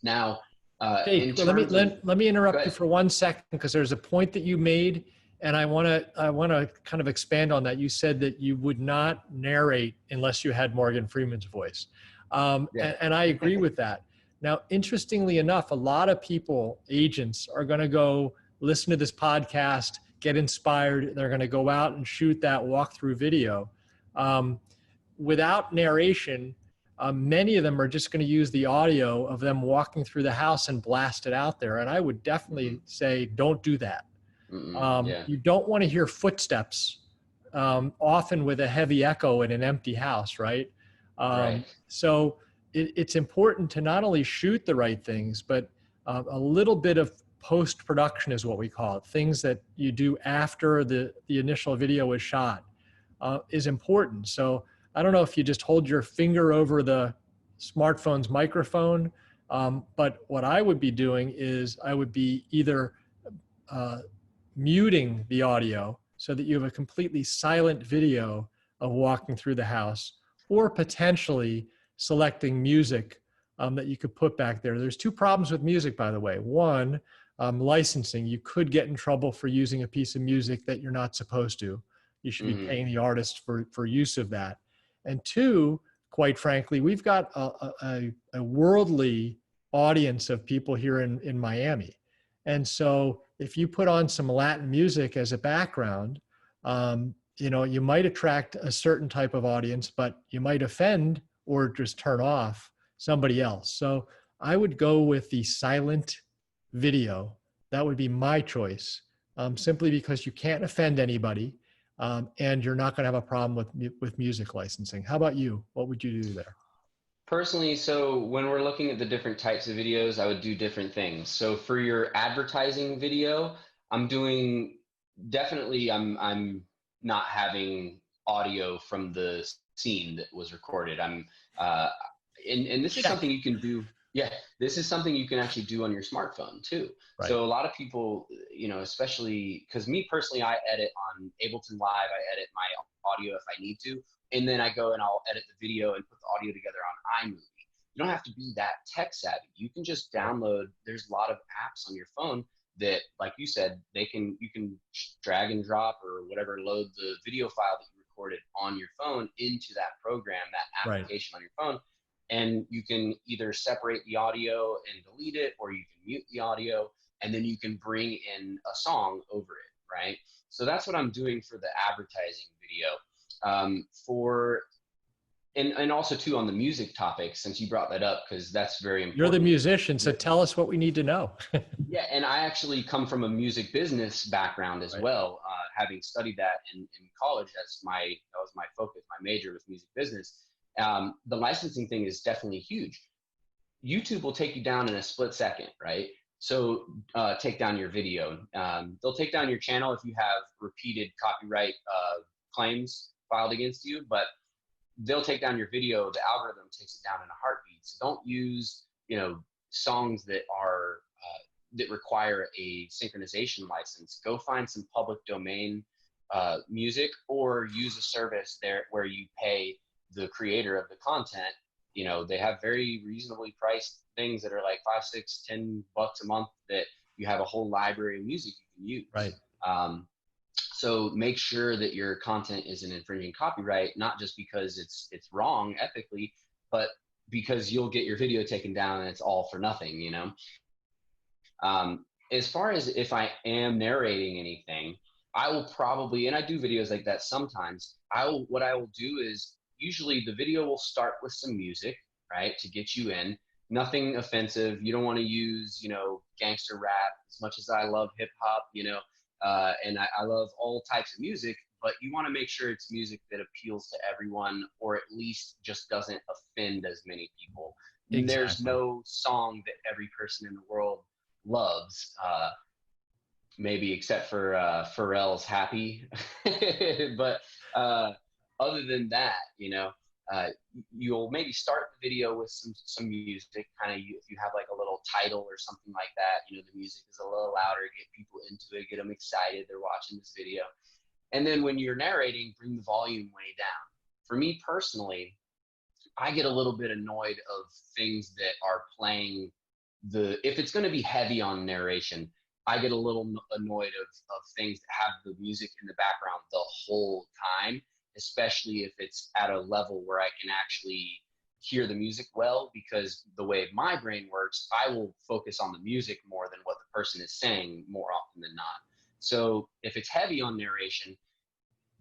Now, in Jake, well, terms of, let me go interrupt you ahead. for 1 second, because there's a point that you made, and I want to kind of expand on that. You said that you would not narrate unless you had Morgan Freeman's voice, Yeah. and I agree with that. Now, interestingly enough, a lot of people, agents, are going to go listen to this podcast, get inspired. They're going to go out and shoot that walkthrough video. Without narration, many of them are just going to use the audio of them walking through the house and blast it out there. And I would Mm-hmm. definitely say, don't do that. Yeah. You don't want to hear footsteps, often with a heavy echo in an empty house, right? Right. So it's important to not only shoot the right things, but a little bit of post-production is what we call it. Things that you do after the initial video is shot is important. So I don't know if you just hold your finger over the smartphone's microphone, but what I would be doing is I would be either muting the audio so that you have a completely silent video of walking through the house, or potentially selecting music that you could put back there. There's two problems with music, by the way. One, licensing. You could get in trouble for using a piece of music that you're not supposed to. You should be Mm-hmm. paying the artist for use of that. And two, quite frankly, we've got a worldly audience of people here in Miami. And so if you put on some Latin music as a background, you might attract a certain type of audience, but you might offend or just turn off somebody else. So I would go with the silent video. That would be my choice, simply because you can't offend anybody, and you're not going to have a problem with music licensing. How about you? What would you do there? Personally, so when we're looking at the different types of videos, I would do different things. So for your advertising video, I'm doing definitely I'm not having audio from the scene that was recorded. Uh and this is something Check. you can do. Yeah, this is something you can actually do on your smartphone too. Right. So a lot of people, especially because me personally, I edit on Ableton Live, I edit my audio if I need to, and then I go and I'll edit the video and put the audio together on iMovie. You don't have to be that tech savvy. You can just download. There's a lot of apps on your phone that, like you said, you can drag and drop or whatever, load the video file that you recorded on your phone into that program, that Right. application on your phone, and you can either separate the audio and delete it, or you can mute the audio, and then you can bring in a song over it, right? So that's what I'm doing for the advertising video. For and also too on the music topic, since you brought that up, because that's very You're the important. musician, so tell us what we need to know. Yeah, and I actually come from a music business background as Right. well, having studied that in college. That was my focus. My major was music business. The licensing thing is definitely huge. YouTube will take you down in a split second, right? So take down your video. They'll take down your channel if you have repeated copyright claims filed against you, but they'll take down your video. The algorithm takes it down in a heartbeat. So don't use, songs that are that require a synchronization license. Go find some public domain music, or use a service there where you pay the creator of the content. They have very reasonably priced things that are like 5, 6, $10 a month that you have a whole library of music you can use. Right. So make sure that your content isn't infringing copyright, not just because it's wrong ethically, but because you'll get your video taken down and it's all for nothing. As far as if I am narrating anything, I will probably, and I do videos like that sometimes, what I will do is usually the video will start with some music, right, to get you in. Nothing offensive. You don't want to use, gangster rap. As much as I love hip hop, and I love all types of music, but you want to make sure it's music that appeals to everyone, or at least just doesn't offend as many people. There's Exactly. no song that every person in the world loves, maybe except for Pharrell's Happy. But other than that, uh, you'll maybe start the video with some music, kind of, if you have like a little title or something like that. The music is a little louder, get people into it, get them excited, they're watching this video. And then when you're narrating, bring the volume way down. For me personally, I get a little bit annoyed of things that are playing if it's going to be heavy on narration, I get a little annoyed of things that have the music in the background the whole time, especially if it's at a level where I can actually hear the music well, because the way my brain works, I will focus on the music more than what the person is saying more often than not. So if it's heavy on narration,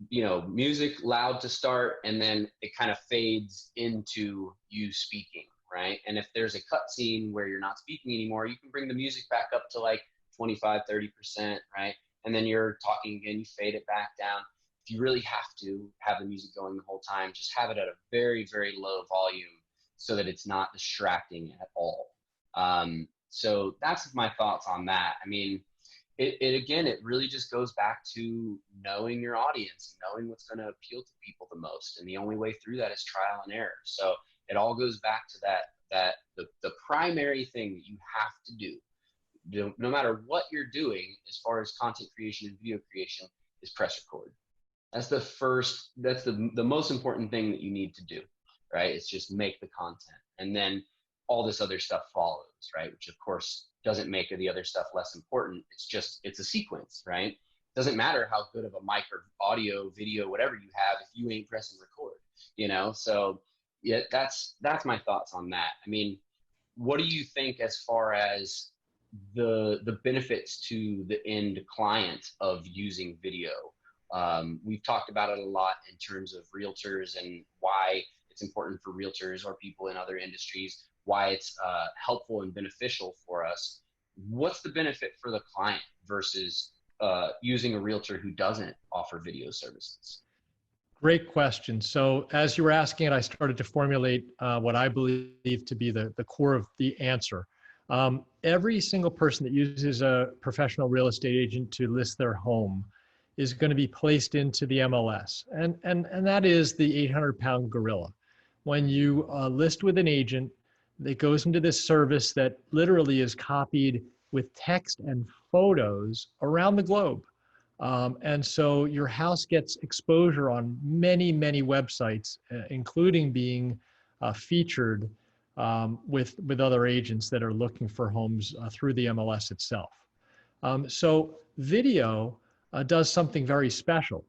music loud to start, and then it kind of fades into you speaking, right? And if there's a cut scene where you're not speaking anymore, you can bring the music back up to like 25, 30%, right? And then you're talking again, you fade it back down. If you really have to have the music going the whole time, just have it at a very, very low volume so that it's not distracting at all. So that's my thoughts on that. I mean, it really just goes back to knowing your audience, knowing what's going to appeal to people the most, and the only way through that is trial and error. So it all goes back to that the primary thing that you have to do, no matter what you're doing as far as content creation and video creation, is press record. That's the most important thing that you need to do, right? It's just make the content, and then all this other stuff follows, right? Which of course doesn't make the other stuff less important. It's a sequence, right? Doesn't matter how good of a mic or audio, video, whatever you have, if you ain't pressing record, So Yeah, that's my thoughts on that. I mean, what do you think as far as the benefits to the end client of using video? We've talked about it a lot in terms of realtors and why it's important for realtors or people in other industries, why it's helpful and beneficial for us. What's the benefit for the client versus using a realtor who doesn't offer video services? Great question. So as you were asking it, I started to formulate what I believe to be the core of the answer. Every single person that uses a professional real estate agent to list their home is going to be placed into the MLS. And that is the 800-pound gorilla. When you list with an agent, it goes into this service that literally is copied with text and photos around the globe. And so your house gets exposure on many, many websites, including being featured with other agents that are looking for homes through the MLS itself. So video does something very special.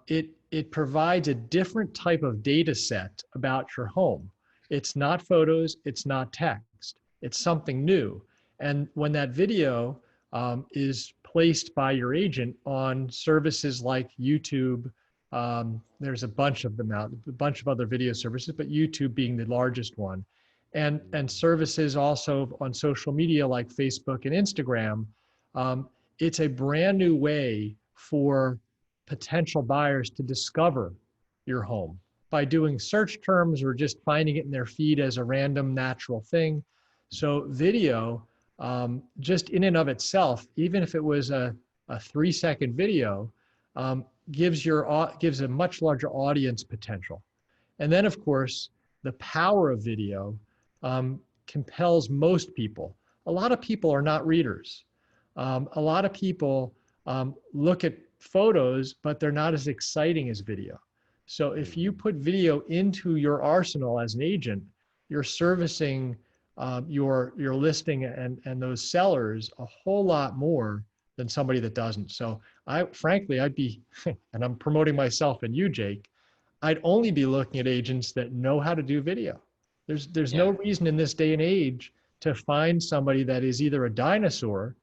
It provides a different type of data set about your home. It's not photos, it's not text, it's something new. And when that video is placed by your agent on services like YouTube, there's a bunch of them out, a bunch of other video services, but YouTube being the largest one. And services also on social media like Facebook and Instagram. It's a brand new way for potential buyers to discover your home by doing search terms or just finding it in their feed as a random natural thing. So video, just in and of itself, even if it was a 3-second video, gives a much larger audience potential. And then, of course, the power of video compels most people. A lot of people are not readers. A lot of people look at photos, but they're not as exciting as video. So if you put video into your arsenal as an agent, you're servicing your listing and those sellers a whole lot more than somebody that doesn't. So frankly, I'd be, and I'm promoting myself and you, Jake, I'd only be looking at agents that know how to do video. There's no Yeah. reason in this day and age to find somebody that is either a dinosaur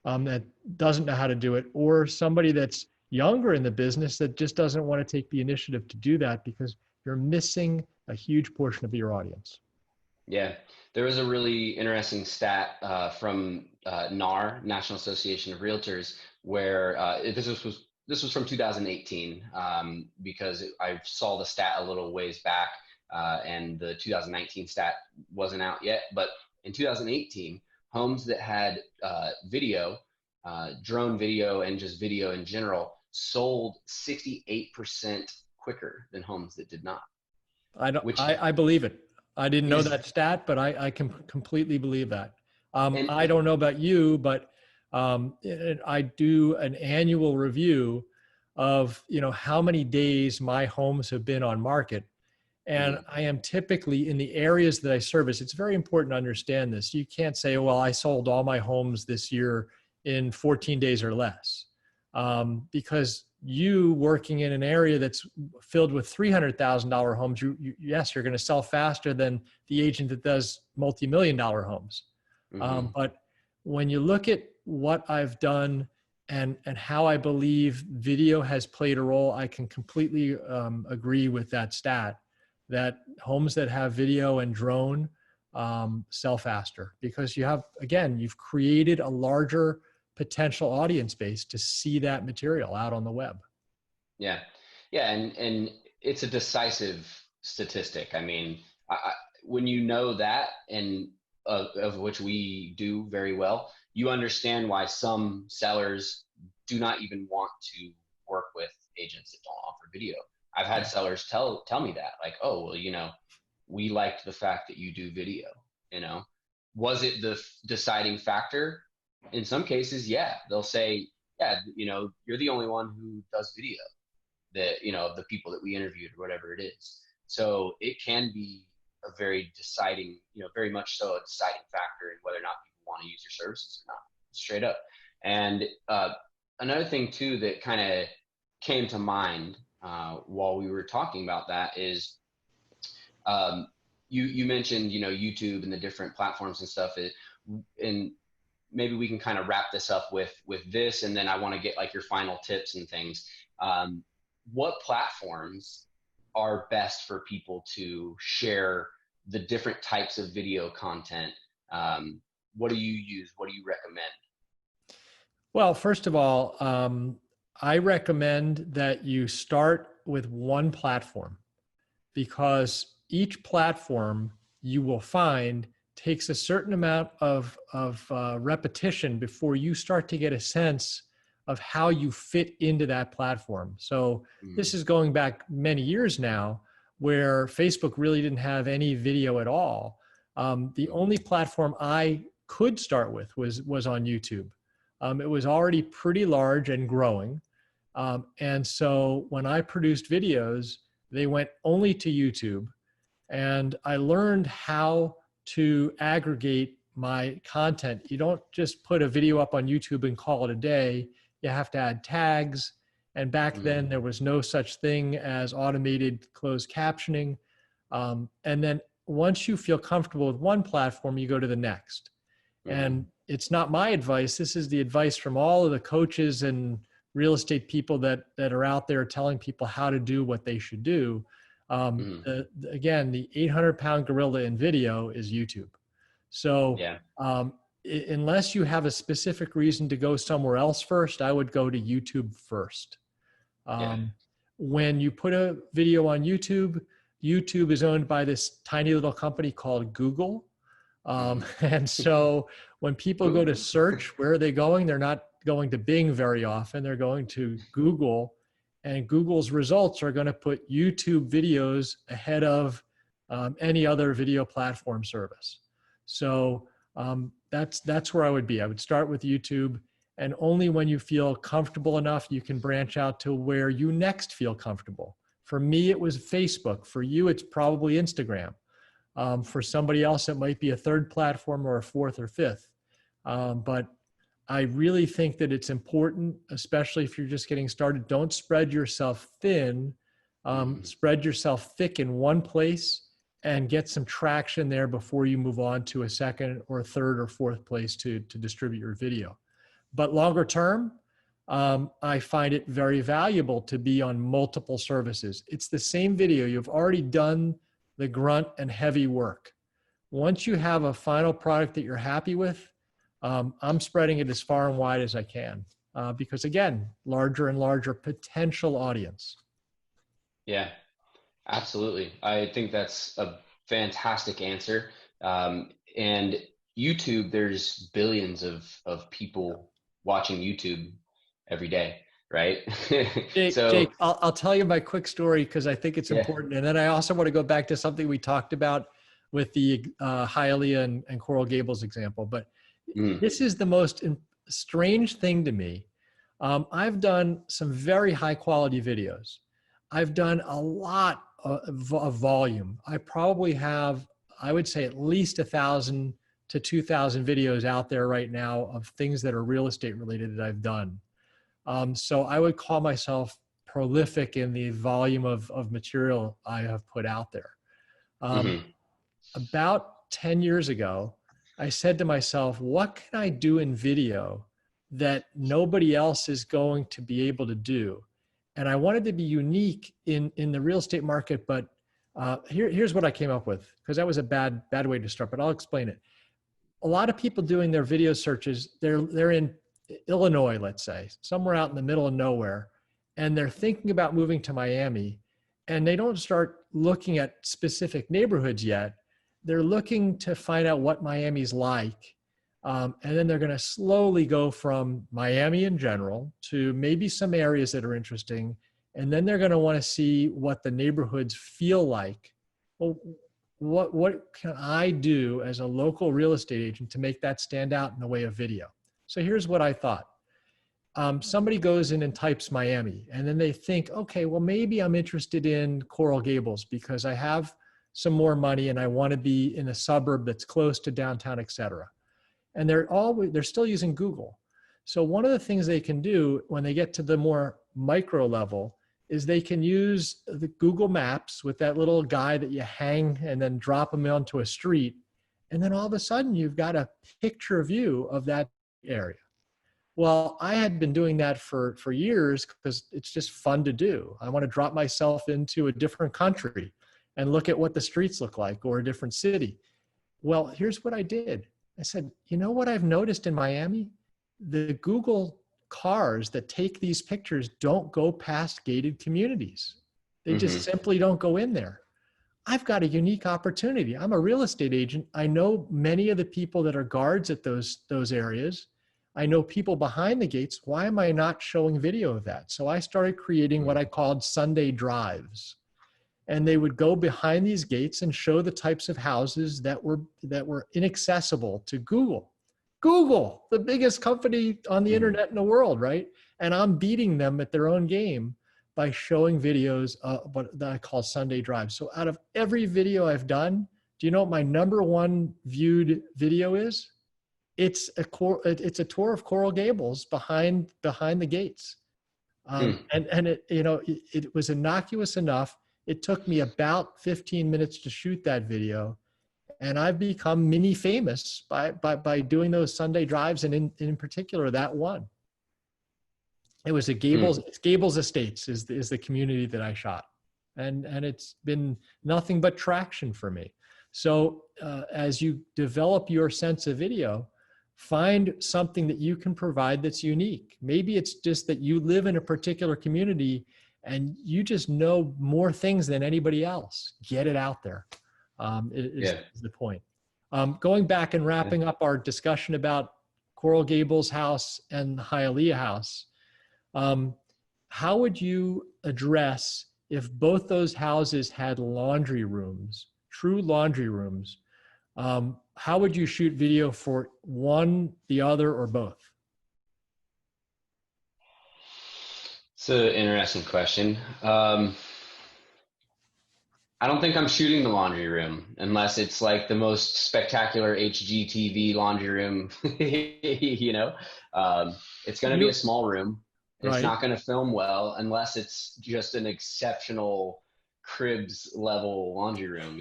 that doesn't know how to do it, or somebody that's younger in the business that just doesn't want to take the initiative to do that because you're missing a huge portion of your audience. Yeah, there was a really interesting stat from NAR, National Association of Realtors, where this was from 2018 because I saw the stat a little ways back, and the 2019 stat wasn't out yet. But in 2018, homes that had video, drone video, and just video in general sold 68% quicker than homes that did not, which I believe it. I didn't know is that stat, but I can completely believe that. and I don't know about you, but I do an annual review of how many days my homes have been on market, and mhm, I am typically in the areas that I service. It's very important to understand this. You can't say, well, I sold all my homes this year in 14 days or less, because you working in an area that's filled with $300,000 homes, yes, you're going to sell faster than the agent that does multi-million-dollar homes. mhm. But when you look at what I've done and how I believe video has played a role, I can completely agree with that stat that homes that have video and drone sell faster because you've created a larger potential audience base to see that material out on the web. Yeah, yeah, and it's a decisive statistic. I mean, when you know that, and of which we do very well, you understand why some sellers do not even want to work with agents that don't offer video. I've had Yeah. sellers tell me that, like, oh, well, we liked the fact that you do video. You know, was it the deciding factor? In some cases, yeah, they'll say, yeah, you're the only one who does video that of the people that we interviewed or whatever it is. So it can be a very deciding, very much so a deciding factor in whether or not people want to use your services or not, straight up. And another thing too that kind of came to mind while we were talking about that is You mentioned, YouTube and the different platforms and stuff, and maybe we can kind of wrap this up with this, and then I want to get like your final tips and things. What platforms are best for people to share the different types of video content? What do you use? What do you recommend? Well, first of all, I recommend that you start with one platform, because each platform you will find takes a certain amount of repetition before you start to get a sense of how you fit into that platform. So this is going back many years now, where Facebook really didn't have any video at all. The only platform I could start with was on YouTube. It was already pretty large and growing. And so when I produced videos, they went only to YouTube. And I learned how to aggregate my content. You don't just put a video up on YouTube and call it a day. You have to add tags. And back then, there was no such thing as automated closed captioning. And then once you feel comfortable with one platform, you go to the next. And it's not my advice. This is the advice from all of the coaches and real estate people that are out there telling people how to do what they should do. Again, the 800-pound gorilla in video is YouTube. So unless you have a specific reason to go somewhere else first, I would go to YouTube first. When you put a video on YouTube, YouTube is owned by this tiny little company called Google. And so when people go to search, where are they going? They're not going to Bing very often. They're going to Google, and Google's results are going to put YouTube videos ahead of any other video platform service. So that's where I would be. I would start with YouTube, and only when you feel comfortable enough, you can branch out to where you next feel comfortable. For me, it was Facebook. For you, it's probably Instagram. For somebody else, it might be a third platform or a fourth or fifth. But I really think that it's important, especially if you're just getting started, don't spread yourself thin, spread yourself thick in one place and get some traction there before you move on to a second or third or fourth place to distribute your video. But longer term, I find it very valuable to be on multiple services. It's the same video. You've already done the grunt and heavy work. Once you have a final product that you're happy with, I'm spreading it as far and wide as I can, because again, larger and larger potential audience. Yeah, absolutely. I think that's a fantastic answer. And YouTube, there's billions of people watching YouTube every day, right? Jake, I'll tell you my quick story because I think it's important. And then I also want to go back to something we talked about with the Hialeah and Coral Gables example. But this is the most strange thing to me. I've done some very high quality videos. I've done a lot of volume. I probably have, I would say, at least 1,000 to 2,000 videos out there right now of things that are real estate related that I've done. So I would call myself prolific in the volume of material I have put out there. About 10 years ago, I said to myself, what can I do in video that nobody else is going to be able to do? And I wanted to be unique in the real estate market, but here's what I came up with, because that was a bad way to start, but I'll explain it. A lot of people doing their video searches, they're in Illinois, let's say, somewhere out in the middle of nowhere, and they're thinking about moving to Miami, and they don't start looking at specific neighborhoods yet. They're looking to find out what Miami's like. And then they're going to slowly go from Miami in general to maybe some areas that are interesting. And then they're going to want to see what the neighborhoods feel like. Well, what can I do as a local real estate agent to make that stand out in the way of video? So here's what I thought. Somebody goes in and types Miami, and then they think, okay, well, maybe I'm interested in Coral Gables because I have some more money and I want to be in a suburb that's close to downtown, et cetera. And they're still using Google. So one of the things they can do when they get to the more micro level is they can use the Google Maps with that little guy that you hang and then drop them onto a street. And then all of a sudden you've got a picture view of that area. Well, I had been doing that for years because it's just fun to do. I want to drop myself into a different country and look at what the streets look like, or a different city. Well, here's what I did. I said, you know what I've noticed in Miami? The Google cars that take these pictures don't go past gated communities. They just simply don't go in there. I've got a unique opportunity. I'm a real estate agent. I know many of the people that are guards at those areas. I know people behind the gates. Why am I not showing video of that? So I started creating what I called Sunday drives. And they would go behind these gates and show the types of houses that were inaccessible to Google. Google, the biggest company on the internet in the world, right? And I'm beating them at their own game by showing videos that I call Sunday drives. So out of every video I've done, do you know what my number one viewed video is? It's a tour of Coral Gables behind the gates. And it was innocuous enough. It took me about 15 minutes to shoot that video. And I've become mini famous by doing those Sunday drives, and in particular, that one. It was Gables Estates is the community that I shot. And it's been nothing but traction for me. So as you develop your sense of video, find something that you can provide that's unique. Maybe it's just that you live in a particular community and you just know more things than anybody else. Get it out there. Is the point. Going back and wrapping up our discussion about Coral Gables house and the Hialeah house, how would you address if both those houses had laundry rooms, true laundry rooms? How would you shoot video for one, the other, or both? It's an interesting question. I don't think I'm shooting the laundry room unless it's like the most spectacular HGTV laundry room. It's going to be a small room. It's not going to film well unless it's just an exceptional cribs level laundry room,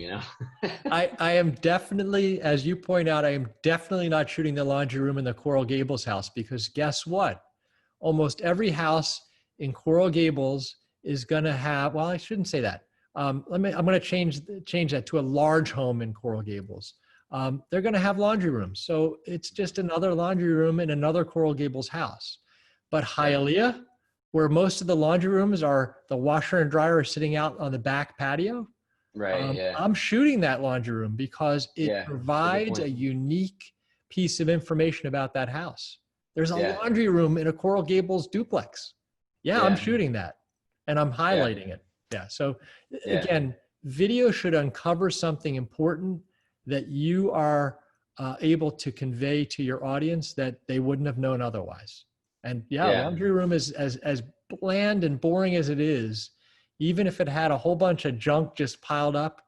I am definitely, as you point out, I am definitely not shooting the laundry room in the Coral Gables house, because guess what? Almost every house in Coral Gables is going to have, well, I shouldn't say that. I'm going to change that to a large home in Coral Gables. They're going to have laundry rooms. So it's just another laundry room in another Coral Gables house. But Hialeah, where most of the laundry rooms are, the washer and dryer are sitting out on the back patio. Right. I'm shooting that laundry room because it provides a unique piece of information about that house. There's a laundry room in a Coral Gables duplex. I'm shooting that and I'm highlighting it. So again, video should uncover something important that you are able to convey to your audience that they wouldn't have known otherwise. And laundry room is as bland and boring as it is. Even if it had a whole bunch of junk just piled up,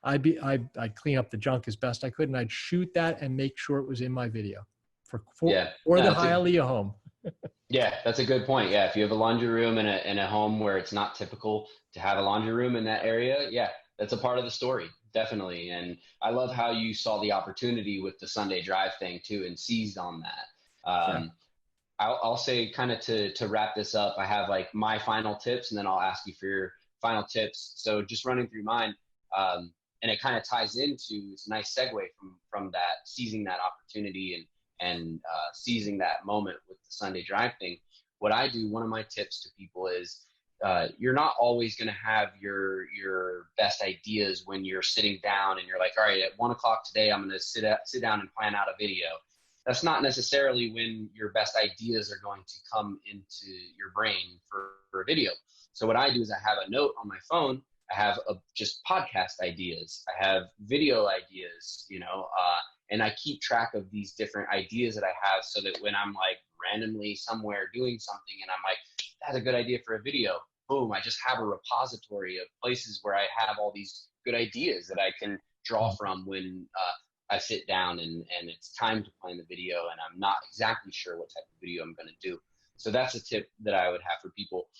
I'd clean up the junk as best I could, and I'd shoot that and make sure it was in my video for the Hialeah home. That's a good point. If you have a laundry room in a home where it's not typical to have a laundry room in that area, that's a part of the story, definitely. And I love how you saw the opportunity with the Sunday drive thing too and seized on that. I'll say, kind of to wrap this up, I have like my final tips, and then I'll ask you for your final tips. So just running through mine, and it kind of ties into, it's a nice segue from that, seizing that opportunity and seizing that moment with the Sunday drive thing. What I do, one of my tips to people is, you're not always going to have your best ideas when you're sitting down and you're like, all right, at 1 o'clock today, I'm going to sit down and plan out a video. That's not necessarily when your best ideas are going to come into your brain for a video. So what I do is I have a note on my phone. I have just podcast ideas. I have video ideas, and I keep track of these different ideas that I have, so that when I'm like randomly somewhere doing something and I'm like, that's a good idea for a video, boom, I just have a repository of places where I have all these good ideas that I can draw from when I sit down and it's time to plan the video and I'm not exactly sure what type of video I'm going to do. So that's a tip that I would have for people.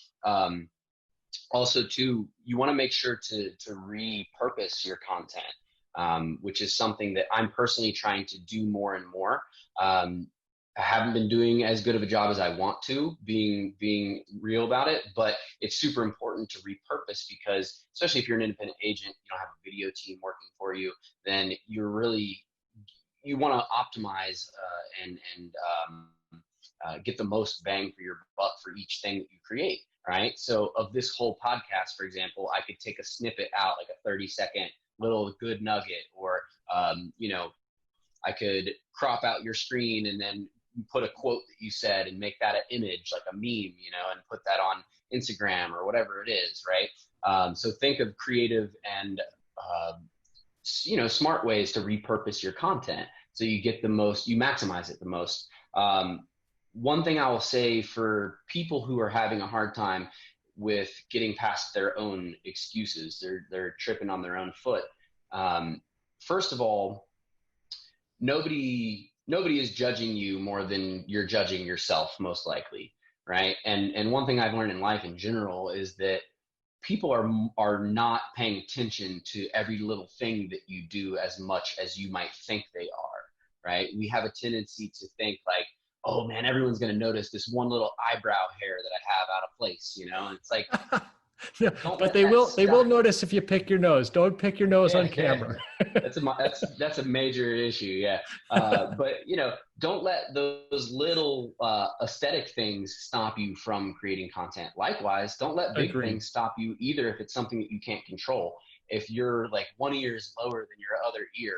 Also too, you want to make sure to repurpose your content, which is something that I'm personally trying to do more and more. I haven't been doing as good of a job as I want to, being real about it, but it's super important to repurpose, because especially if you're an independent agent, you don't have a video team working for you, then you want to optimize and get the most bang for your buck for each thing that you create, right? So of this whole podcast, for example, I could take a snippet out, like a 30-second little good nugget, or I could crop out your screen and then put a quote that you said and make that an image, like a meme, and put that on Instagram or whatever it is, right? So think of creative and smart ways to repurpose your content so you get the most, you maximize it the most. One thing I will say for people who are having a hard time with getting past their own excuses, they're tripping on their own foot. First of all, nobody is judging you more than you're judging yourself, most likely, right? And one thing I've learned in life in general is that people are not paying attention to every little thing that you do as much as you might think they are, right? We have a tendency to think like, oh man, everyone's going to notice this one little eyebrow hair that I have out of place, and it's like, yeah, but they will notice if you pick your nose. Don't pick your nose on camera. That's a major issue. Yeah. But don't let those little aesthetic things stop you from creating content. Likewise, don't let big Agreed. things stop you either, if it's something that you can't control. If you're like one ear is lower than your other ear,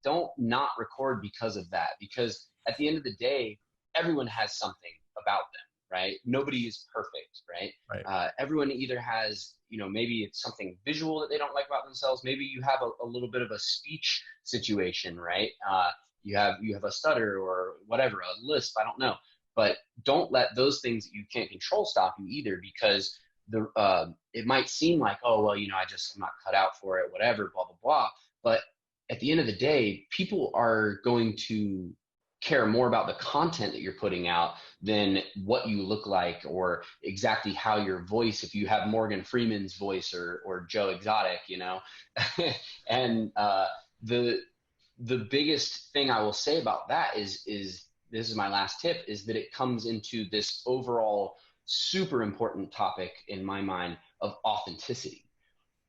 don't not record because of that, because at the end of the day, everyone has something about them, right? Nobody is perfect, right? Right. Everyone either has, maybe it's something visual that they don't like about themselves. Maybe you have a little bit of a speech situation, right? You have a stutter or whatever, a lisp, I don't know. But don't let those things that you can't control stop you either, because it might seem like, oh, well, I'm not cut out for it, whatever, blah, blah, blah. But at the end of the day, people are going to care more about the content that you're putting out than what you look like, or exactly how your voice, if you have Morgan Freeman's voice or Joe Exotic, and the biggest thing I will say about that is this is my last tip, is that it comes into this overall super important topic in my mind of authenticity.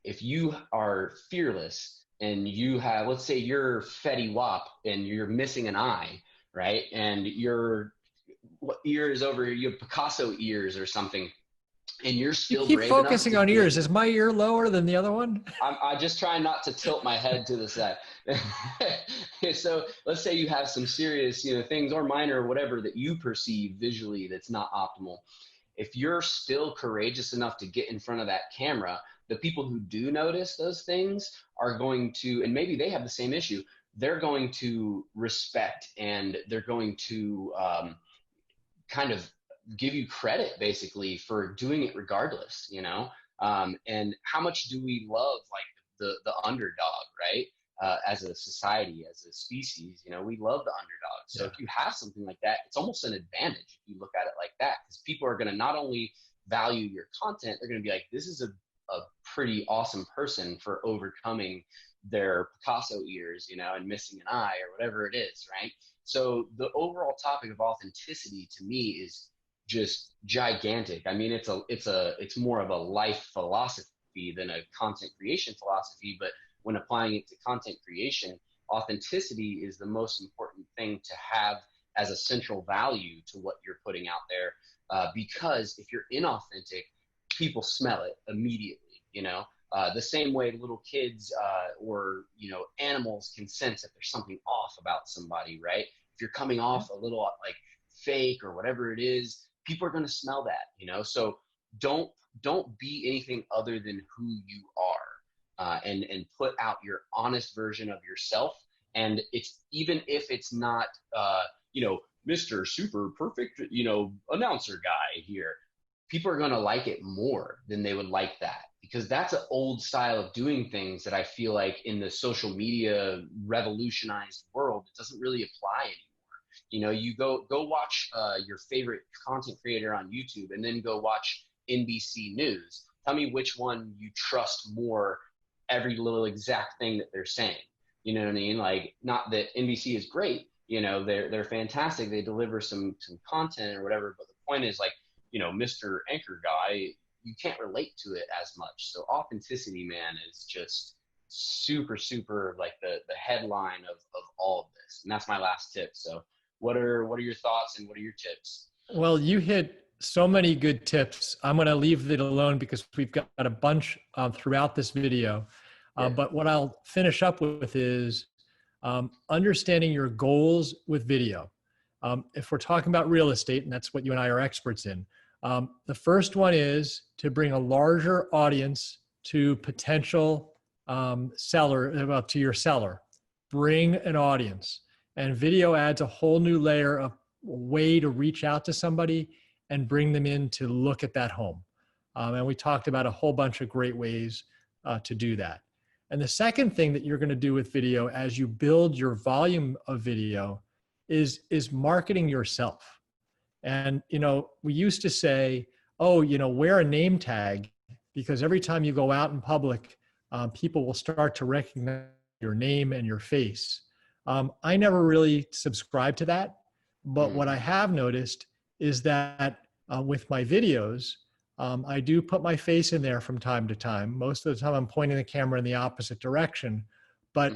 If you are fearless and you have, let's say you're Fetty Wap and you're missing an eye, right? And your ear is over, you have Picasso ears or something, and you're You still keep brave enough focusing to on get. ears. Is my ear lower than the other one? I just try not to tilt my head to the side. So let's say you have some serious, things, or minor or whatever, that you perceive visually that's not optimal. If you're still courageous enough to get in front of that camera, the people who do notice those things are going to, and maybe they have the same issue, they're going to respect, and they're going to kind of give you credit basically for doing it regardless, and how much do we love like the underdog, right? As a society, as a species, we love the underdog. So Yeah. if you have something like that, it's almost an advantage if you look at it like that, because people are going to not only value your content, they're going to be like, this is a pretty awesome person for overcoming their Picasso ears, and missing an eye or whatever it is, right? So the overall topic of authenticity to me is just gigantic. I mean, it's more of a life philosophy than a content creation philosophy, but when applying it to content creation, authenticity is the most important thing to have as a central value to what you're putting out there. Because if you're inauthentic, people smell it immediately, the same way little kids or animals can sense if there's something off about somebody, right? If you're coming off a little like fake or whatever it is, people are going to smell that, so don't be anything other than who you are, and put out your honest version of yourself. And it's, even if it's not Mr. Super Perfect announcer guy here, people are going to like it more than they would like that, because that's an old style of doing things that I feel like in the social media revolutionized world, it doesn't really apply anymore. You go watch your favorite content creator on YouTube, and then go watch NBC News. tell me which one you trust more, every little exact thing that they're saying. You know what I mean? Like, not that NBC is great, they're fantastic. They deliver some content or whatever, but the point is, like, Mr. Anchor guy, you can't relate to it as much. So authenticity, man, is just super, super like the headline of all of this. And that's my last tip. So what are your thoughts and what are your tips? Well, you hit so many good tips. I'm going to leave it alone because we've got a bunch throughout this video. Yeah. But what I'll finish up with is understanding your goals with video. If we're talking about real estate, and that's what you and I are experts in, the first one is to bring a larger audience to potential seller, to your seller. Bring an audience. And video adds a whole new layer of way to reach out to somebody and bring them in to look at that home. And we talked about a whole bunch of great ways to do that. And the second thing that you're going to do with video as you build your volume of video is marketing yourself. And, we used to say, oh, wear a name tag, because every time you go out in public, people will start to recognize your name and your face. I never really subscribed to that. But what I have noticed is that with my videos, I do put my face in there from time to time. Most of the time I'm pointing the camera in the opposite direction, but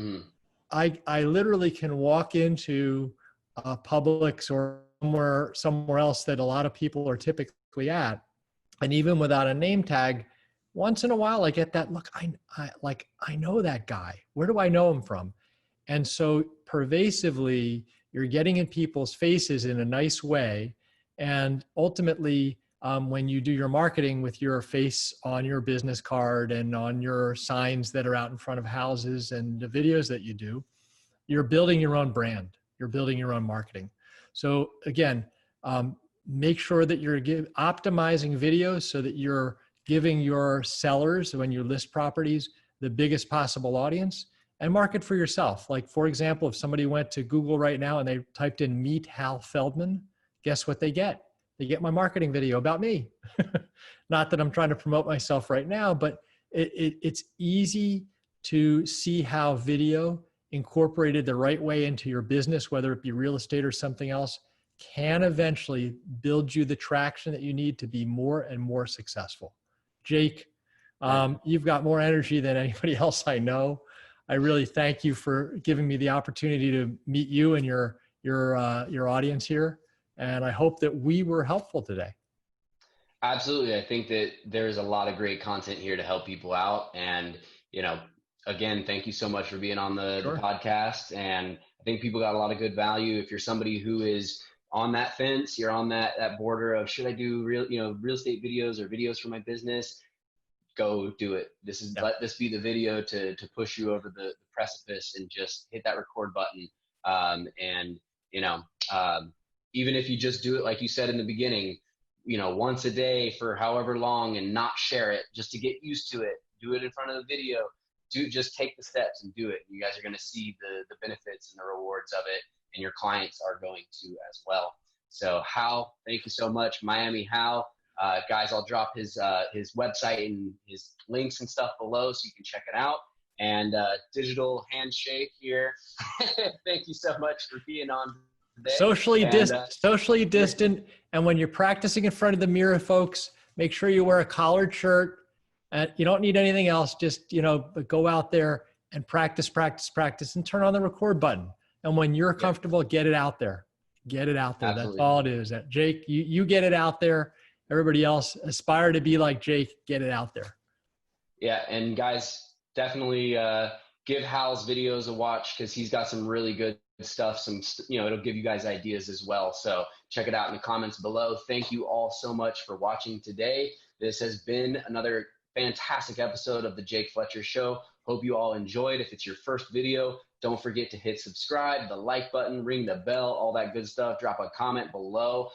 I literally can walk into Publix or somewhere else that a lot of people are typically at. And even without a name tag, once in a while I get that look, I know that guy. Where do I know him from? And so pervasively, you're getting in people's faces in a nice way. And ultimately, when you do your marketing with your face on your business card and on your signs that are out in front of houses and the videos that you do, you're building your own brand. You're building your own marketing. So again, make sure that you're optimizing videos so that you're giving your sellers, when you list properties, the biggest possible audience, and market for yourself. Like, for example, if somebody went to Google right now and they typed in "meet Hal Feldman," guess what they get? They get my marketing video about me. Not that I'm trying to promote myself right now, but it's easy to see how video incorporated the right way into your business, whether it be real estate or something else, can eventually build you the traction that you need to be more and more successful. Jake, you've got more energy than anybody else I know. I really thank you for giving me the opportunity to meet you and your audience here. And I hope that we were helpful today. Absolutely. I think that there's a lot of great content here to help people out. And, again, thank you so much for being on the podcast. And I think people got a lot of good value. If you're somebody who is on that fence, you're on that border of, should I do real estate videos or videos for my business? Go do it. Let this be the video to push you over the precipice, and just hit that record button. Even if you just do it, like you said in the beginning, once a day for however long, and not share it, just to get used to it. Do it in front of the video. Just take the steps and do it. You guys are going to see the benefits and the rewards of it, and your clients are going to as well. So Hal, thank you so much. Miami Hal. Guys, I'll drop his website and his links and stuff below so you can check it out. And digital handshake here. Thank you so much for being on today. Socially distant. And when you're practicing in front of the mirror, folks, make sure you wear a collared shirt. And you don't need anything else. Just, go out there and practice, and turn on the record button. And when you're comfortable, get it out there. Get it out there. Absolutely. That's all it is. Jake, you get it out there. Everybody else, aspire to be like Jake. Get it out there. Yeah, and guys, definitely give Hal's videos a watch, because he's got some really good stuff. It'll give you guys ideas as well. So check it out in the comments below. Thank you all so much for watching today. This has been another fantastic episode of the Jake Fletcher Show. Hope you all enjoyed. If it's your first video, don't forget to hit subscribe, the like button, ring the bell, all that good stuff. Drop a comment below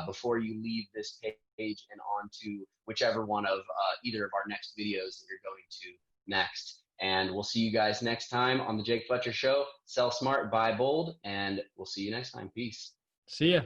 before you leave this page and on to whichever one of either of our next videos that you're going to next. And we'll see you guys next time on the Jake Fletcher Show. Sell smart, buy bold, and we'll see you next time. Peace. See ya.